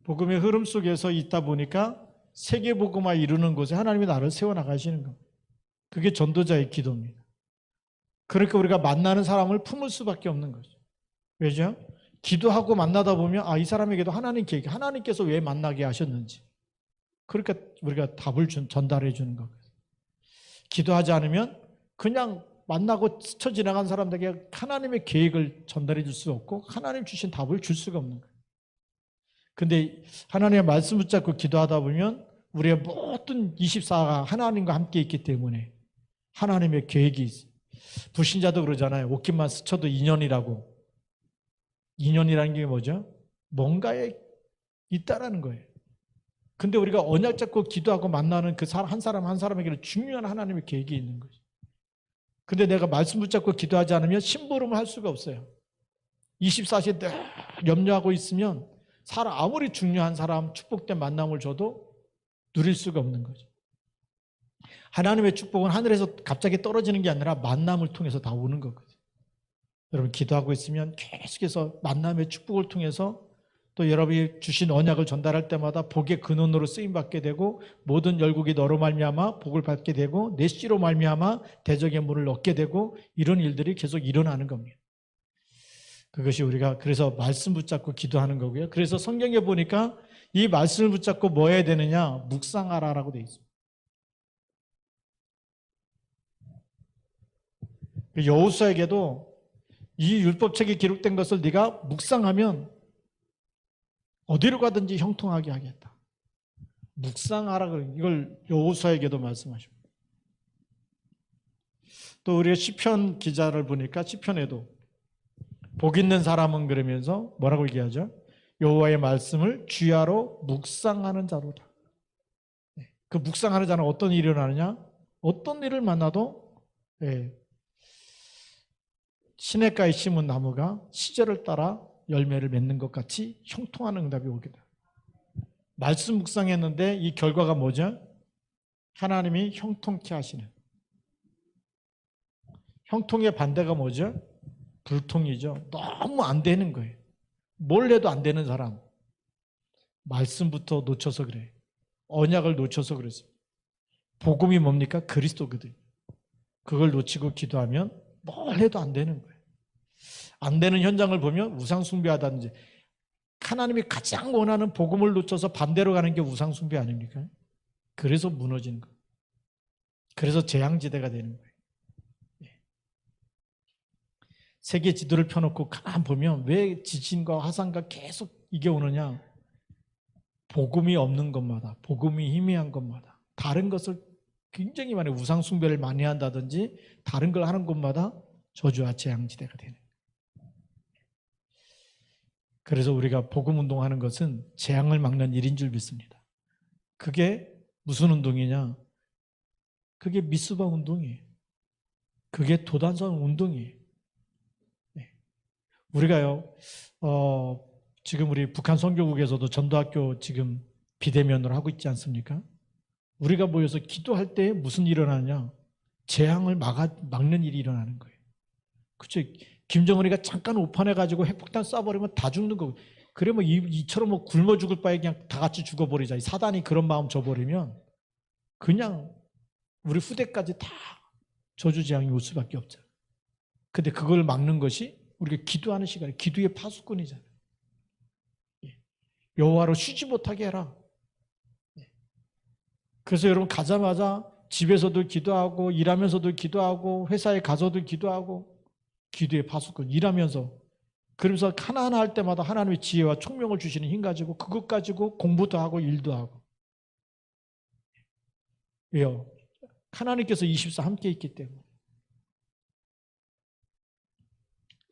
복음의 흐름 속에서 있다 보니까 세계복음화 이루는 곳에 하나님이 나를 세워나가시는 겁니다. 그게 전도자의 기도입니다. 그러니까 우리가 만나는 사람을 품을 수밖에 없는 거죠. 왜죠? 기도하고 만나다 보면 이 사람에게도 하나님께서 왜 만나게 하셨는지, 그러니까 우리가 답을 전달해 주는 거거든요. 기도하지 않으면 그냥 만나고 스쳐 지나간 사람들에게 하나님의 계획을 전달해 줄 수 없고 하나님 주신 답을 줄 수가 없는 거예요. 근데 하나님의 말씀 붙잡고 기도하다 보면 우리의 모든 24가 하나님과 함께 있기 때문에 하나님의 계획이 있어요. 불신자도 그러잖아요. 옷깃만 스쳐도 인연이라고. 인연이라는 게 뭐죠? 뭔가에 있다라는 거예요. 근데 우리가 언약 잡고 기도하고 만나는 그 한 사람 한 사람에게는 중요한 하나님의 계획이 있는 거죠. 근데 내가 말씀 붙잡고 기도하지 않으면 심부름을 할 수가 없어요. 24시에 늘 염려하고 있으면 아무리 중요한 사람, 축복된 만남을 줘도 누릴 수가 없는 거죠. 하나님의 축복은 하늘에서 갑자기 떨어지는 게 아니라 만남을 통해서 다 오는 거거든요. 여러분 기도하고 있으면 계속해서 만남의 축복을 통해서 또 여러분이 주신 언약을 전달할 때마다 복의 근원으로 쓰임받게 되고 모든 열국이 너로 말미암아 복을 받게 되고 내 씨로 말미암아 대적의 문을 얻게 되고 이런 일들이 계속 일어나는 겁니다. 그것이 우리가 그래서 말씀 붙잡고 기도하는 거고요. 그래서 성경에 보니까 이 말씀을 붙잡고 뭐 해야 되느냐? 묵상하라라고 되어 있습니다. 여호수아에게도 이 율법책에 기록된 것을 네가 묵상하면 어디로 가든지 형통하게 하겠다. 묵상하라, 이걸 여호수아에게도 말씀하십니다. 또 우리가 시편 기자를 보니까 시편에도 복 있는 사람은 그러면서 뭐라고 얘기하죠? 여호와의 말씀을 주야로 묵상하는 자로다. 그 묵상하는 자는 어떤 일이 일어나느냐? 어떤 일을 만나도 시냇가에 심은 나무가 시절을 따라 열매를 맺는 것 같이 형통하는 응답이 오게 돼. 말씀 묵상했는데 이 결과가 뭐죠? 하나님이 형통케 하시는. 형통의 반대가 뭐죠? 불통이죠. 너무 안 되는 거예요. 뭘 해도 안 되는 사람. 말씀부터 놓쳐서 그래. 언약을 놓쳐서 그랬어요. 복음이 뭡니까? 그리스도거든요. 그걸 놓치고 기도하면 뭘 해도 안 되는 거예요. 안 되는 현장을 보면 우상숭배하다든지, 하나님이 가장 원하는 복음을 놓쳐서 반대로 가는 게 우상숭배 아닙니까? 그래서 무너지는 거예요. 그래서 재앙지대가 되는 거예요. 세계 지도를 펴놓고 가만 보면 왜 지진과 화산과 계속 이게 오느냐? 복음이 없는 것마다, 복음이 희미한 것마다, 다른 것을 굉장히 많이 우상숭배를 많이 한다든지 다른 걸 하는 곳마다 저주와 재앙지대가 되는 거예요. 그래서 우리가 복음 운동하는 것은 재앙을 막는 일인 줄 믿습니다. 그게 무슨 운동이냐? 그게 미스바 운동이에요. 그게 도단성 운동이에요. 우리가요, 지금 우리 북한 선교국에서도 전도학교 지금 비대면으로 하고 있지 않습니까? 우리가 모여서 기도할 때 무슨 일이 일어나냐? 재앙을 막는 일이 일어나는 거예요. 그렇죠? 김정은이가 잠깐 오판해가지고 핵폭탄 쏴버리면 다 죽는 거고. 그래 뭐 이처럼 뭐 굶어 죽을 바에 그냥 다 같이 죽어버리자. 사단이 그런 마음 줘버리면 그냥 우리 후대까지 다 저주재앙이 올 수밖에 없죠. 근데 그걸 막는 것이 우리가 기도하는 시간에 기도의 파수꾼이잖아요. 여호와로 쉬지 못하게 해라. 그래서 여러분 가자마자 집에서도 기도하고 일하면서도 기도하고 회사에 가서도 기도하고 기도의 파수꾼 일하면서 그러면서 하나하나 할 때마다 하나님의 지혜와 총명을 주시는 힘 가지고 그것 가지고 공부도 하고 일도 하고. 왜요? 하나님께서 24 함께 있기 때문에.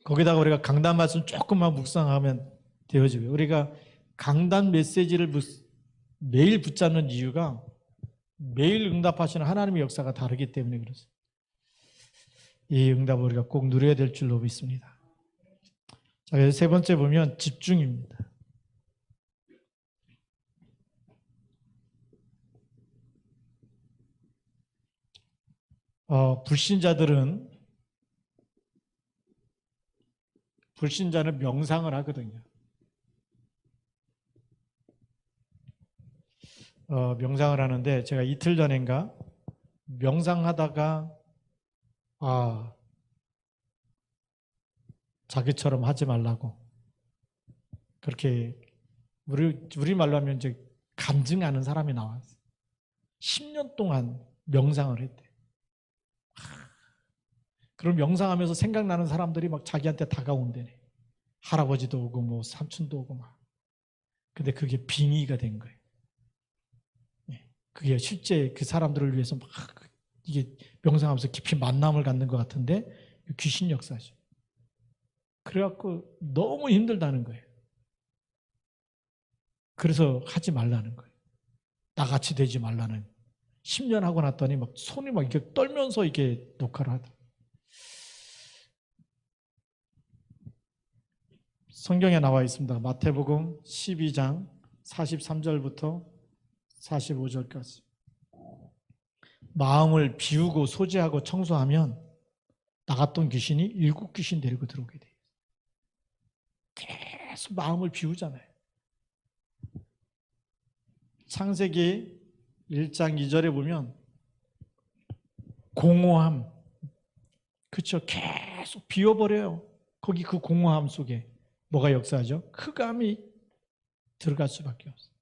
거기다가 우리가 강단 말씀 조금만 묵상하면 되어지고요. 우리가 강단 메시지를 매일 붙잡는 이유가 매일 응답하시는 하나님의 역사가 다르기 때문에 그렇습니다. 이 응답을 우리가 꼭 누려야 될 줄로 믿습니다. 자, 그래서 세 번째 보면 집중입니다. 불신자는 명상을 하거든요. 명상을 하는데 제가 이틀 전인가 명상하다가 자기처럼 하지 말라고 그렇게 우리 말로 하면 이제 간증하는 사람이 나왔어요. 10년 동안 명상을 했대. 그럼 명상하면서 생각나는 사람들이 막 자기한테 다가온대네. 할아버지도 오고 뭐 삼촌도 오고 막. 근데 그게 빙의가 된 거예요. 그게 실제 그 사람들을 위해서 막 이게 명상하면서 깊이 만남을 갖는 것 같은데 귀신 역사죠. 그래갖고 너무 힘들다는 거예요. 그래서 하지 말라는 거예요. 나같이 되지 말라는. 10년 하고 났더니 막 손이 막 이렇게 떨면서 이게 녹화를 하더라고요. 성경에 나와 있습니다. 마태복음 12장 43절부터 45절까지. 마음을 비우고 소지하고 청소하면 나갔던 귀신이 7귀신 데리고 들어오게 돼요. 계속 마음을 비우잖아요. 창세기 1장 2절에 보면 공허함, 그렇죠? 계속 비워버려요. 거기 그 공허함 속에 뭐가 역사하죠? 흑암이 들어갈 수밖에 없어요.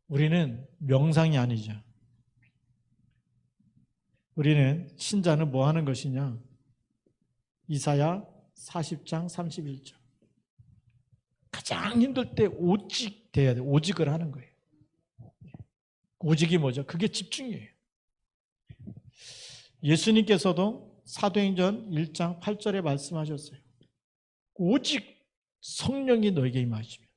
우리는 명상이 아니죠. 우리는 신자는 뭐 하는 것이냐? 이사야 40장 31절. 가장 힘들 때 오직 돼야 돼요. 오직을 하는 거예요. 오직이 뭐죠? 그게 집중이에요. 예수님께서도 사도행전 1장 8절에 말씀하셨어요. 오직 성령이 너에게 임하시면.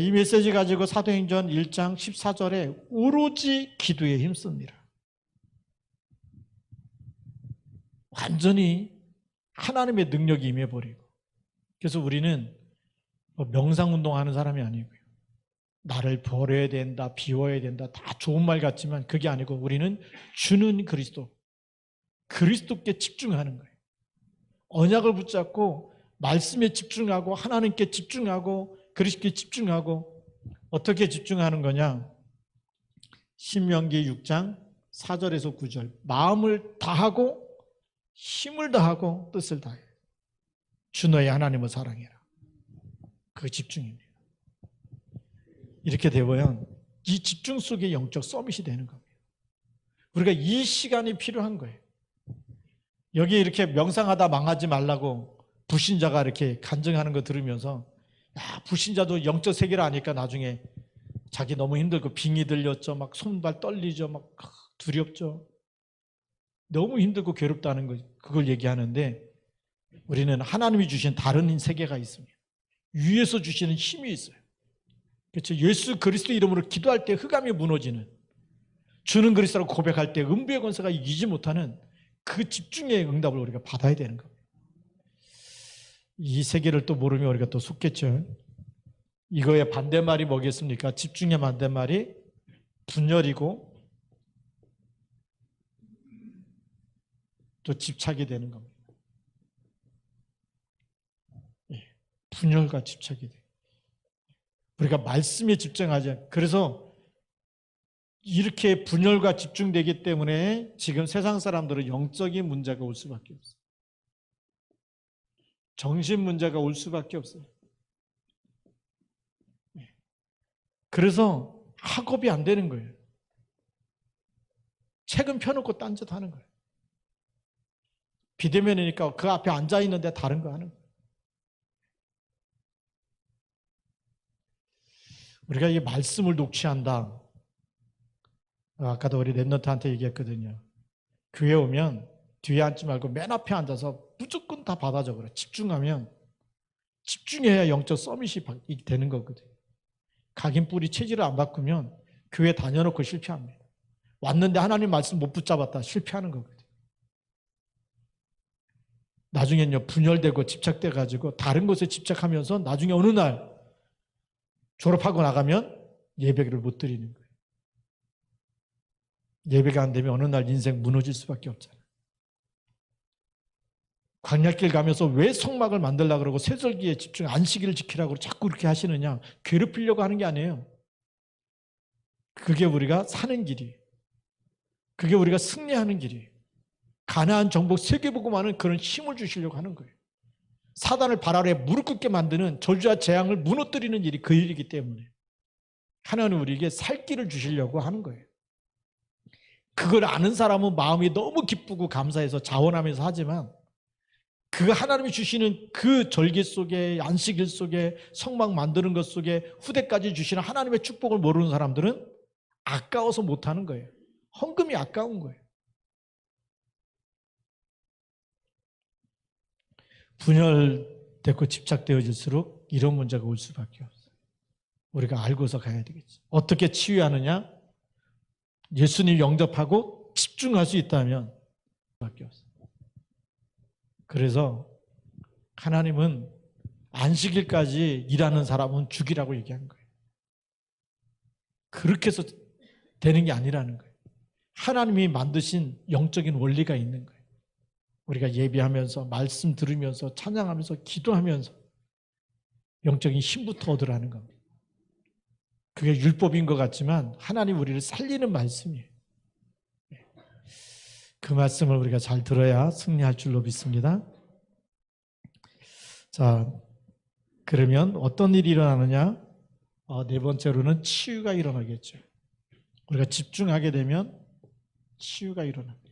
이 메시지 가지고 사도행전 1장 14절에 오로지 기도에 힘씁니다. 완전히 하나님의 능력이 임해버리고. 그래서 우리는 명상운동하는 사람이 아니고요. 나를 버려야 된다, 비워야 된다, 다 좋은 말 같지만 그게 아니고 우리는 주는 그리스도께 집중하는 거예요. 언약을 붙잡고 말씀에 집중하고 하나님께 집중하고 그리스도께 집중하고. 어떻게 집중하는 거냐? 신명기 6장 4절에서 9절. 마음을 다하고 힘을 다하고 뜻을 다해. 주 너의 하나님을 사랑해라. 그 집중입니다. 이렇게 되면 이 집중 속에 영적 서밋이 되는 겁니다. 우리가 이 시간이 필요한 거예요. 여기 이렇게 명상하다 망하지 말라고 불신자가 이렇게 간증하는 거 들으면서 불신자도 영적 세계를 아니까 나중에 자기 너무 힘들고 빙이 들렸죠. 막 손발 떨리죠. 막 두렵죠. 너무 힘들고 괴롭다는 거 그걸 얘기하는데 우리는 하나님이 주신 다른 세계가 있습니다. 위에서 주시는 힘이 있어요. 그렇죠. 예수 그리스도 이름으로 기도할 때 흑암이 무너지는, 주는 그리스도라고 고백할 때 음부의 권세가 이기지 못하는 그 집중의 응답을 우리가 받아야 되는 겁니다. 이 세계를 또 모르면 우리가 또 속겠죠. 이거의 반대말이 뭐겠습니까? 집중의 반대말이 분열이고 또 집착이 되는 겁니다. 분열과 집착이 돼요. 우리가 말씀에 집중하지. 그래서 이렇게 분열과 집중되기 때문에 지금 세상 사람들은 영적인 문제가 올 수밖에 없어요. 정신 문제가 올 수밖에 없어요. 그래서 학업이 안 되는 거예요. 책은 펴놓고 딴짓 하는 거예요. 비대면이니까 그 앞에 앉아 있는데 다른 거 하는 거예요. 우리가 이 말씀을 녹취한다. 아까도 우리 랩런트한테 얘기했거든요. 교회 오면 뒤에 앉지 말고 맨 앞에 앉아서 무조건 다 받아 적으라. 집중해야 영적 서밋이 되는 거거든. 각인 뿌리 체질을 안 바꾸면 교회 다녀놓고 실패합니다. 왔는데 하나님 말씀 못 붙잡았다 실패하는 거거든. 나중엔요 분열되고 집착돼가지고 다른 것에 집착하면서 나중에 어느 날 졸업하고 나가면 예배를 못 드리는 거예요. 예배가 안 되면 어느 날 인생 무너질 수밖에 없잖아요. 광야길 가면서 왜 성막을 만들려고 그러고 세절기에 집중 안식일을 지키라고 자꾸 그렇게 하시느냐. 괴롭히려고 하는 게 아니에요. 그게 우리가 사는 길이, 그게 우리가 승리하는 길이, 가나안 정복 세계복음화는 그런 힘을 주시려고 하는 거예요. 사단을 발 아래 무릎 꿇게 만드는 저주와 재앙을 무너뜨리는 일이 그 일이기 때문에 하나님은 우리에게 살 길을 주시려고 하는 거예요. 그걸 아는 사람은 마음이 너무 기쁘고 감사해서 자원하면서 하지만 그 하나님이 주시는 그 절기 속에 안식일 속에 성막 만드는 것 속에 후대까지 주시는 하나님의 축복을 모르는 사람들은 아까워서 못하는 거예요. 헌금이 아까운 거예요. 분열되고 집착되어질수록 이런 문제가 올 수밖에 없어요. 우리가 알고서 가야 되겠죠. 어떻게 치유하느냐? 예수님 영접하고 집중할 수 있다면 밖에 없어요. 그래서 하나님은 안식일까지 일하는 사람은 죽이라고 얘기한 거예요. 그렇게 해서 되는 게 아니라는 거예요. 하나님이 만드신 영적인 원리가 있는 거예요. 우리가 예배하면서 말씀 들으면서 찬양하면서 기도하면서 영적인 힘부터 얻으라는 겁니다. 그게 율법인 것 같지만 하나님 우리를 살리는 말씀이에요. 그 말씀을 우리가 잘 들어야 승리할 줄로 믿습니다. 자, 그러면 어떤 일이 일어나느냐? 네 번째로는 치유가 일어나겠죠. 우리가 집중하게 되면 치유가 일어납니다.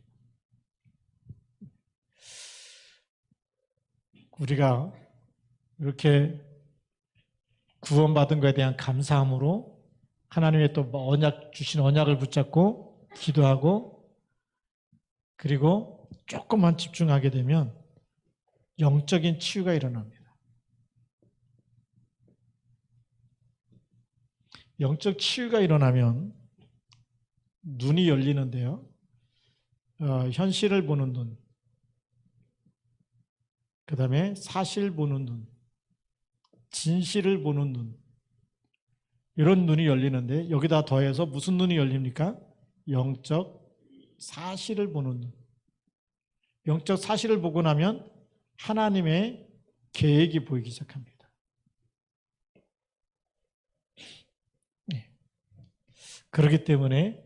우리가 이렇게 구원받은 것에 대한 감사함으로 하나님의 또 언약 주신 언약을 붙잡고 기도하고 그리고 조금만 집중하게 되면 영적인 치유가 일어납니다. 영적 치유가 일어나면 눈이 열리는데요. 현실을 보는 눈, 그 다음에 사실 보는 눈, 진실을 보는 눈, 이런 눈이 열리는데 여기다 더해서 무슨 눈이 열립니까? 영적 사실을 보는 눈. 영적 사실을 보고 나면 하나님의 계획이 보이기 시작합니다. 그렇기 때문에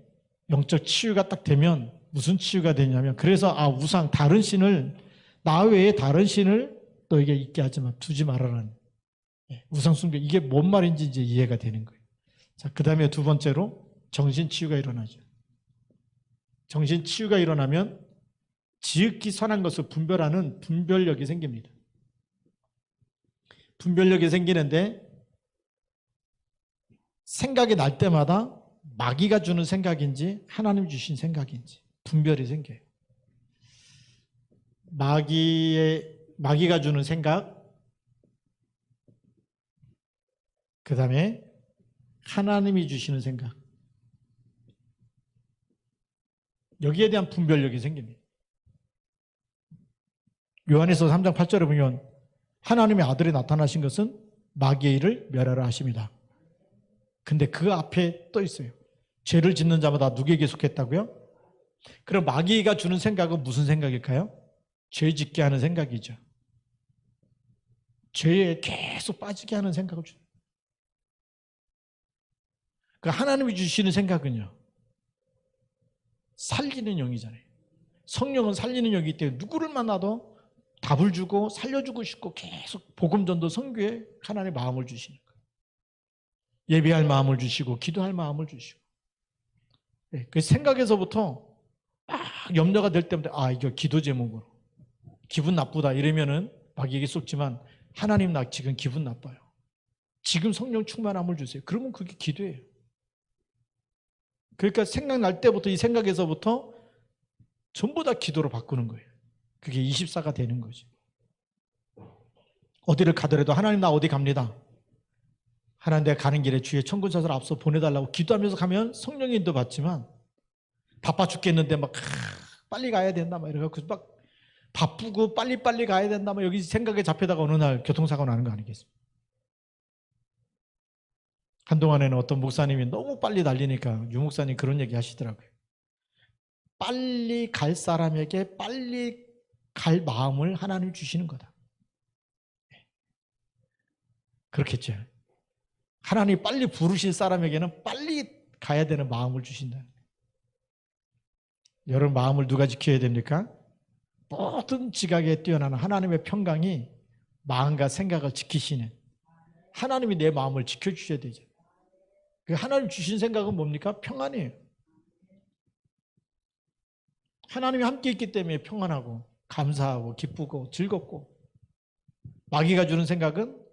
영적 치유가 딱 되면 무슨 치유가 되냐면 그래서 우상 다른 신을 나 외에 다른 신을 너에게 있게 하지 마 두지 말아라는 우상 숭배 이게 뭔 말인지 이제 이해가 되는 거예요. 자, 그다음에 두 번째로 정신 치유가 일어나죠. 정신 치유가 일어나면 지극히 선한 것을 분별하는 분별력이 생깁니다. 분별력이 생기는데 생각이 날 때마다 마귀가 주는 생각인지 하나님 주신 생각인지 분별이 생겨요. 마귀가 주는 생각, 그 다음에 하나님이 주시는 생각, 여기에 대한 분별력이 생깁니다. 요한에서 3장 8절에 보면 하나님의 아들이 나타나신 것은 마귀의 일을 멸하라 하십니다. 근데 그 앞에 떠 있어요. 죄를 짓는 자마다 누구에게 속했다고요? 그럼 마귀가 주는 생각은 무슨 생각일까요? 죄 짓게 하는 생각이죠. 죄에 계속 빠지게 하는 생각을 주는. 그 하나님이 주시는 생각은요. 살리는 영이잖아요. 성령은 살리는 영이기 때문에 누구를 만나도 답을 주고 살려주고 싶고 계속 복음전도 선교에 하나님의 마음을 주시는 거예요. 예배할 마음을 주시고 기도할 마음을 주시고 그 생각에서부터 막 염려가 될 때마다 이거 기도 제목으로 기분 나쁘다 이러면은 마귀에게 쏟지만 하나님 나 지금 기분 나빠요. 지금 성령 충만함을 주세요. 그러면 그게 기도예요. 그러니까 생각날 때부터 이 생각에서부터 전부 다 기도로 바꾸는 거예요. 그게 24가 되는 거죠. 어디를 가더라도 하나님 나 어디 갑니다. 하나님 내가 가는 길에 주의 천군사를 앞서 보내달라고 기도하면서 가면 성령의 인도 받지만 바빠 죽겠는데 막 빨리 가야 된다 막 이래갖고 막 바쁘고 빨리빨리 가야 된다 막 여기 생각에 잡혀다가 어느 날 교통사고 나는 거 아니겠습니까? 한동안에는 어떤 목사님이 너무 빨리 달리니까 유 목사님 그런 얘기 하시더라고요. 빨리 갈 사람에게 빨리 갈 마음을 하나님 주시는 거다. 그렇겠죠. 하나님 빨리 부르실 사람에게는 빨리 가야 되는 마음을 주신다. 여러분 마음을 누가 지켜야 됩니까? 모든 지각에 뛰어나는 하나님의 평강이 마음과 생각을 지키시는 하나님이 내 마음을 지켜주셔야 되죠. 그 하나님 주신 생각은 뭡니까? 평안이에요. 하나님이 함께 있기 때문에 평안하고 감사하고 기쁘고 즐겁고 마귀가 주는 생각은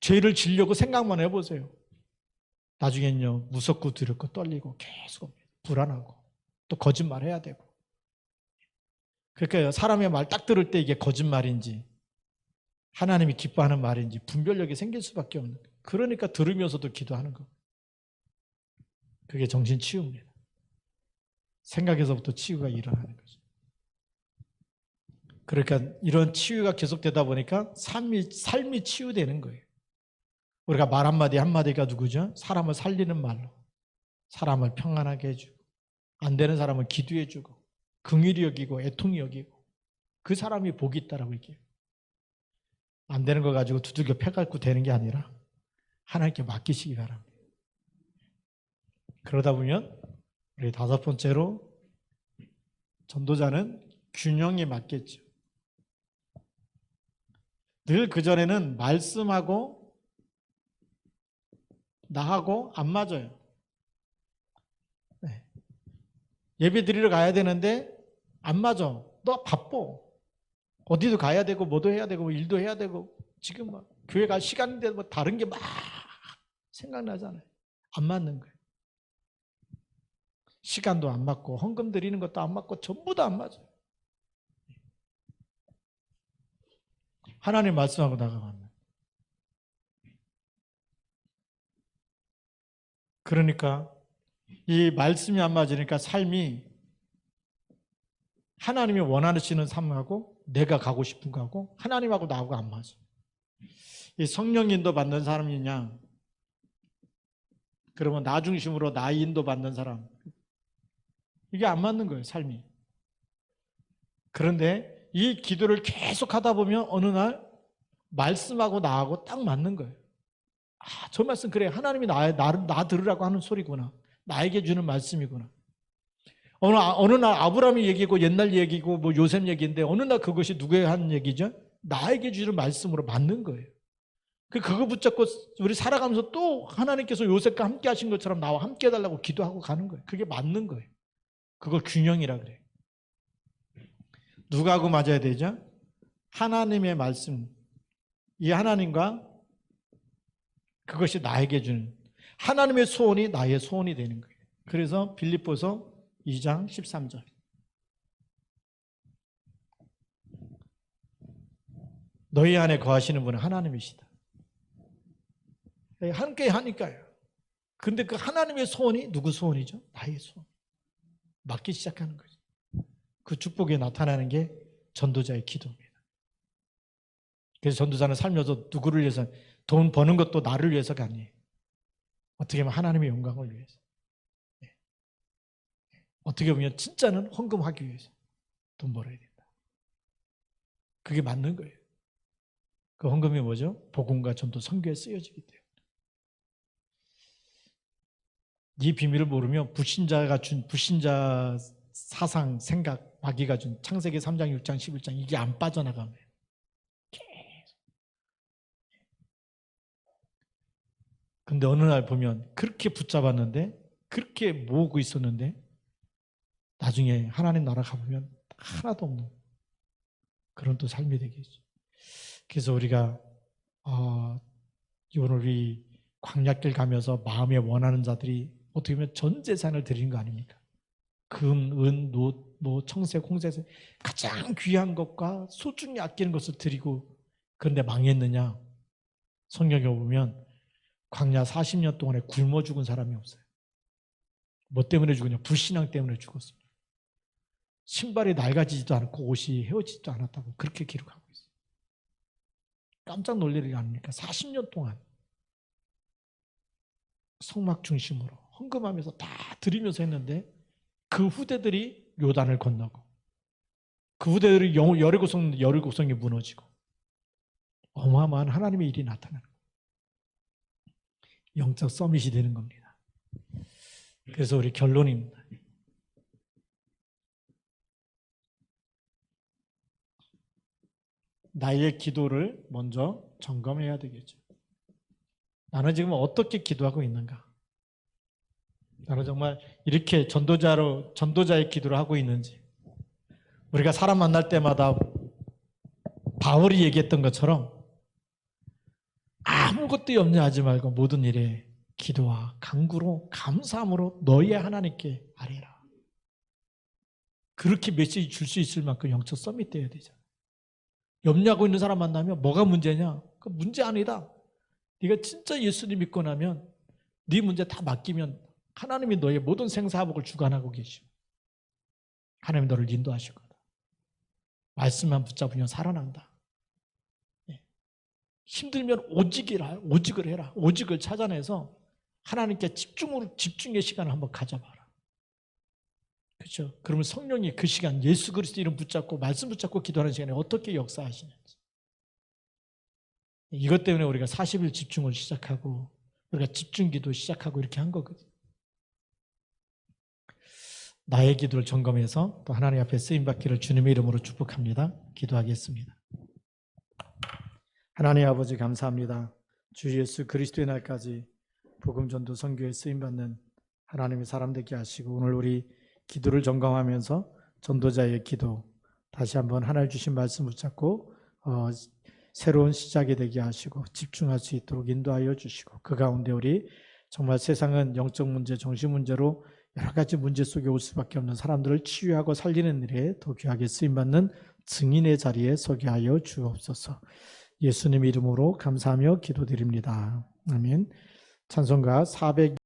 죄를 지려고 생각만 해보세요. 나중엔요 무섭고 두렵고 떨리고 계속 불안하고 또 거짓말해야 되고 그러니까 사람의 말 딱 들을 때 이게 거짓말인지 하나님이 기뻐하는 말인지 분별력이 생길 수밖에 없는 거예요. 그러니까 들으면서도 기도하는 거. 그게 정신치유입니다. 생각에서부터 치유가 일어나는 거죠. 그러니까 이런 치유가 계속되다 보니까 삶이 치유되는 거예요. 우리가 말 한마디 한마디가 누구죠? 사람을 살리는 말로 사람을 평안하게 해주고 안 되는 사람은 기도해주고 긍휼히 여기고 애통히 여기고 그 사람이 복이 있다라고 얘기해요. 안 되는 거 가지고 두들겨 패갖고 되는 게 아니라 하나님께 맡기시기 바랍니다. 그러다 보면 우리 다섯 번째로 전도자는 균형이 맞겠죠. 늘 그전에는 말씀하고 나하고 안 맞아요. 네. 예배 드리러 가야 되는데 안 맞아. 너 바빠. 어디도 가야 되고 뭐도 해야 되고 일도 해야 되고 지금 막 교회 갈 시간인데 뭐 다른 게 막 생각나잖아요. 안 맞는 거예요. 시간도 안 맞고 헌금 드리는 것도 안 맞고 전부 다 안 맞아요. 하나님 말씀하고 나가면 그러니까 이 말씀이 안 맞으니까 삶이 하나님이 원하시는 삶하고 내가 가고 싶은 거하고 하나님하고 나하고 안 맞아. 이 성령 인도 받는 사람이냐 그러면 나 중심으로 나 인도 받는 사람 이게 안 맞는 거예요. 삶이. 그런데 이 기도를 계속 하다 보면 어느 날 말씀하고 나하고 딱 맞는 거예요. 아, 저 말씀 그래. 하나님이 나 들으라고 하는 소리구나. 나에게 주는 말씀이구나. 어느 날 아브라함이 얘기고 옛날 얘기고 뭐 요셉 얘기인데 어느 날 그것이 누구의 한 얘기죠? 나에게 주는 말씀으로 맞는 거예요. 그거 붙잡고 우리 살아가면서 또 하나님께서 요셉과 함께 하신 것처럼 나와 함께 해달라고 기도하고 가는 거예요. 그게 맞는 거예요. 그걸 균형이라 그래요. 누구하고 맞아야 되죠? 하나님의 말씀. 이 하나님과 그것이 나에게 주는 하나님의 소원이 나의 소원이 되는 거예요. 그래서 빌립보서 2장 13절. 너희 안에 거하시는 분은 하나님이시다. 함께 하니까요. 근데 그 하나님의 소원이 누구 소원이죠? 나의 소원. 맞기 시작하는 거죠. 그 축복이 나타나는 게 전도자의 기도입니다. 그래서 전도자는 살면서 누구를 위해서 돈 버는 것도 나를 위해서가 아니에요. 어떻게 보면 하나님의 영광을 위해서. 어떻게 보면 진짜는 헌금하기 위해서 돈 벌어야 된다. 그게 맞는 거예요. 그 헌금이 뭐죠? 복음과 전도 선교에 쓰여지기 때문에. 이 비밀을 모르면 불신자 사상, 생각, 마귀가 준 창세기 3장, 6장, 11장 이게 안 빠져나가면 계속. 근데 어느 날 보면 그렇게 붙잡았는데 그렇게 모으고 있었는데 나중에 하나님 나라 가보면 하나도 없는 그런 또 삶이 되겠죠. 그래서 우리가 오늘 우리 광야길 가면서 마음에 원하는 자들이 어떻게 보면 전 재산을 드리는 거 아닙니까? 금, 은, 노, 청색, 홍색 가장 귀한 것과 소중히 아끼는 것을 드리고 그런데 망했느냐? 성경에 보면 광야 40년 동안에 굶어 죽은 사람이 없어요. 뭐 때문에 죽었냐? 불신앙 때문에 죽었습니다. 신발이 낡아지지도 않고 옷이 헤어지지도 않았다고 그렇게 기록하고 있어요. 깜짝 놀랄 일 아닙니까? 40년 동안 성막 중심으로 헌금하면서 다 드리면서 했는데 그 후대들이 요단을 건너고 그 후대들이 여리고성이 무너지고 어마어마한 하나님의 일이 나타나는 거예요. 영적 서밋이 되는 겁니다. 그래서 우리 결론입니다. 나의 기도를 먼저 점검해야 되겠죠. 나는 지금 어떻게 기도하고 있는가? 나는 정말 이렇게 전도자의 기도를 하고 있는지. 우리가 사람 만날 때마다 바울이 얘기했던 것처럼 아무것도 염려하지 말고 모든 일에 기도와 간구로 감사함으로 너희 하나님께 아뢰라. 그렇게 메시지 줄 수 있을 만큼 영적 서밋 돼야 되잖아. 염려하고 있는 사람 만나면 뭐가 문제냐? 그 문제 아니다. 네가 진짜 예수님 믿고 나면 네 문제 다 맡기면 하나님이 너의 모든 생사화복을 주관하고 계시고 하나님 너를 인도하실 거다. 말씀만 붙잡으면 살아난다. 힘들면 오직을 해라. 오직을 찾아내서 하나님께 집중의 시간을 한번 가져봐라. 그렇죠? 그러면 성령이 그 시간 예수 그리스도 이름 붙잡고 말씀 붙잡고 기도하는 시간에 어떻게 역사하시는지. 이것 때문에 우리가 40일 집중을 시작하고 우리가 집중기도 시작하고 이렇게 한 거거든요. 나의 기도를 점검해서 또 하나님 앞에 쓰임받기를 주님의 이름으로 축복합니다. 기도하겠습니다. 하나님 아버지 감사합니다. 주 예수 그리스도의 날까지 복음전도 선교에 쓰임받는 하나님의 사람 되게 하시고 오늘 우리 기도를 점검하면서 전도자의 기도 다시 한번 하나님 주신 말씀 붙잡고 새로운 시작이 되게 하시고 집중할 수 있도록 인도하여 주시고 그 가운데 우리 정말 세상은 영적 문제, 정신 문제로 여러 가지 문제 속에 올 수밖에 없는 사람들을 치유하고 살리는 일에 더 귀하게 쓰임받는 증인의 자리에 서게 하여 주옵소서. 예수님 이름으로 감사하며 기도드립니다. 아멘. 찬송가 400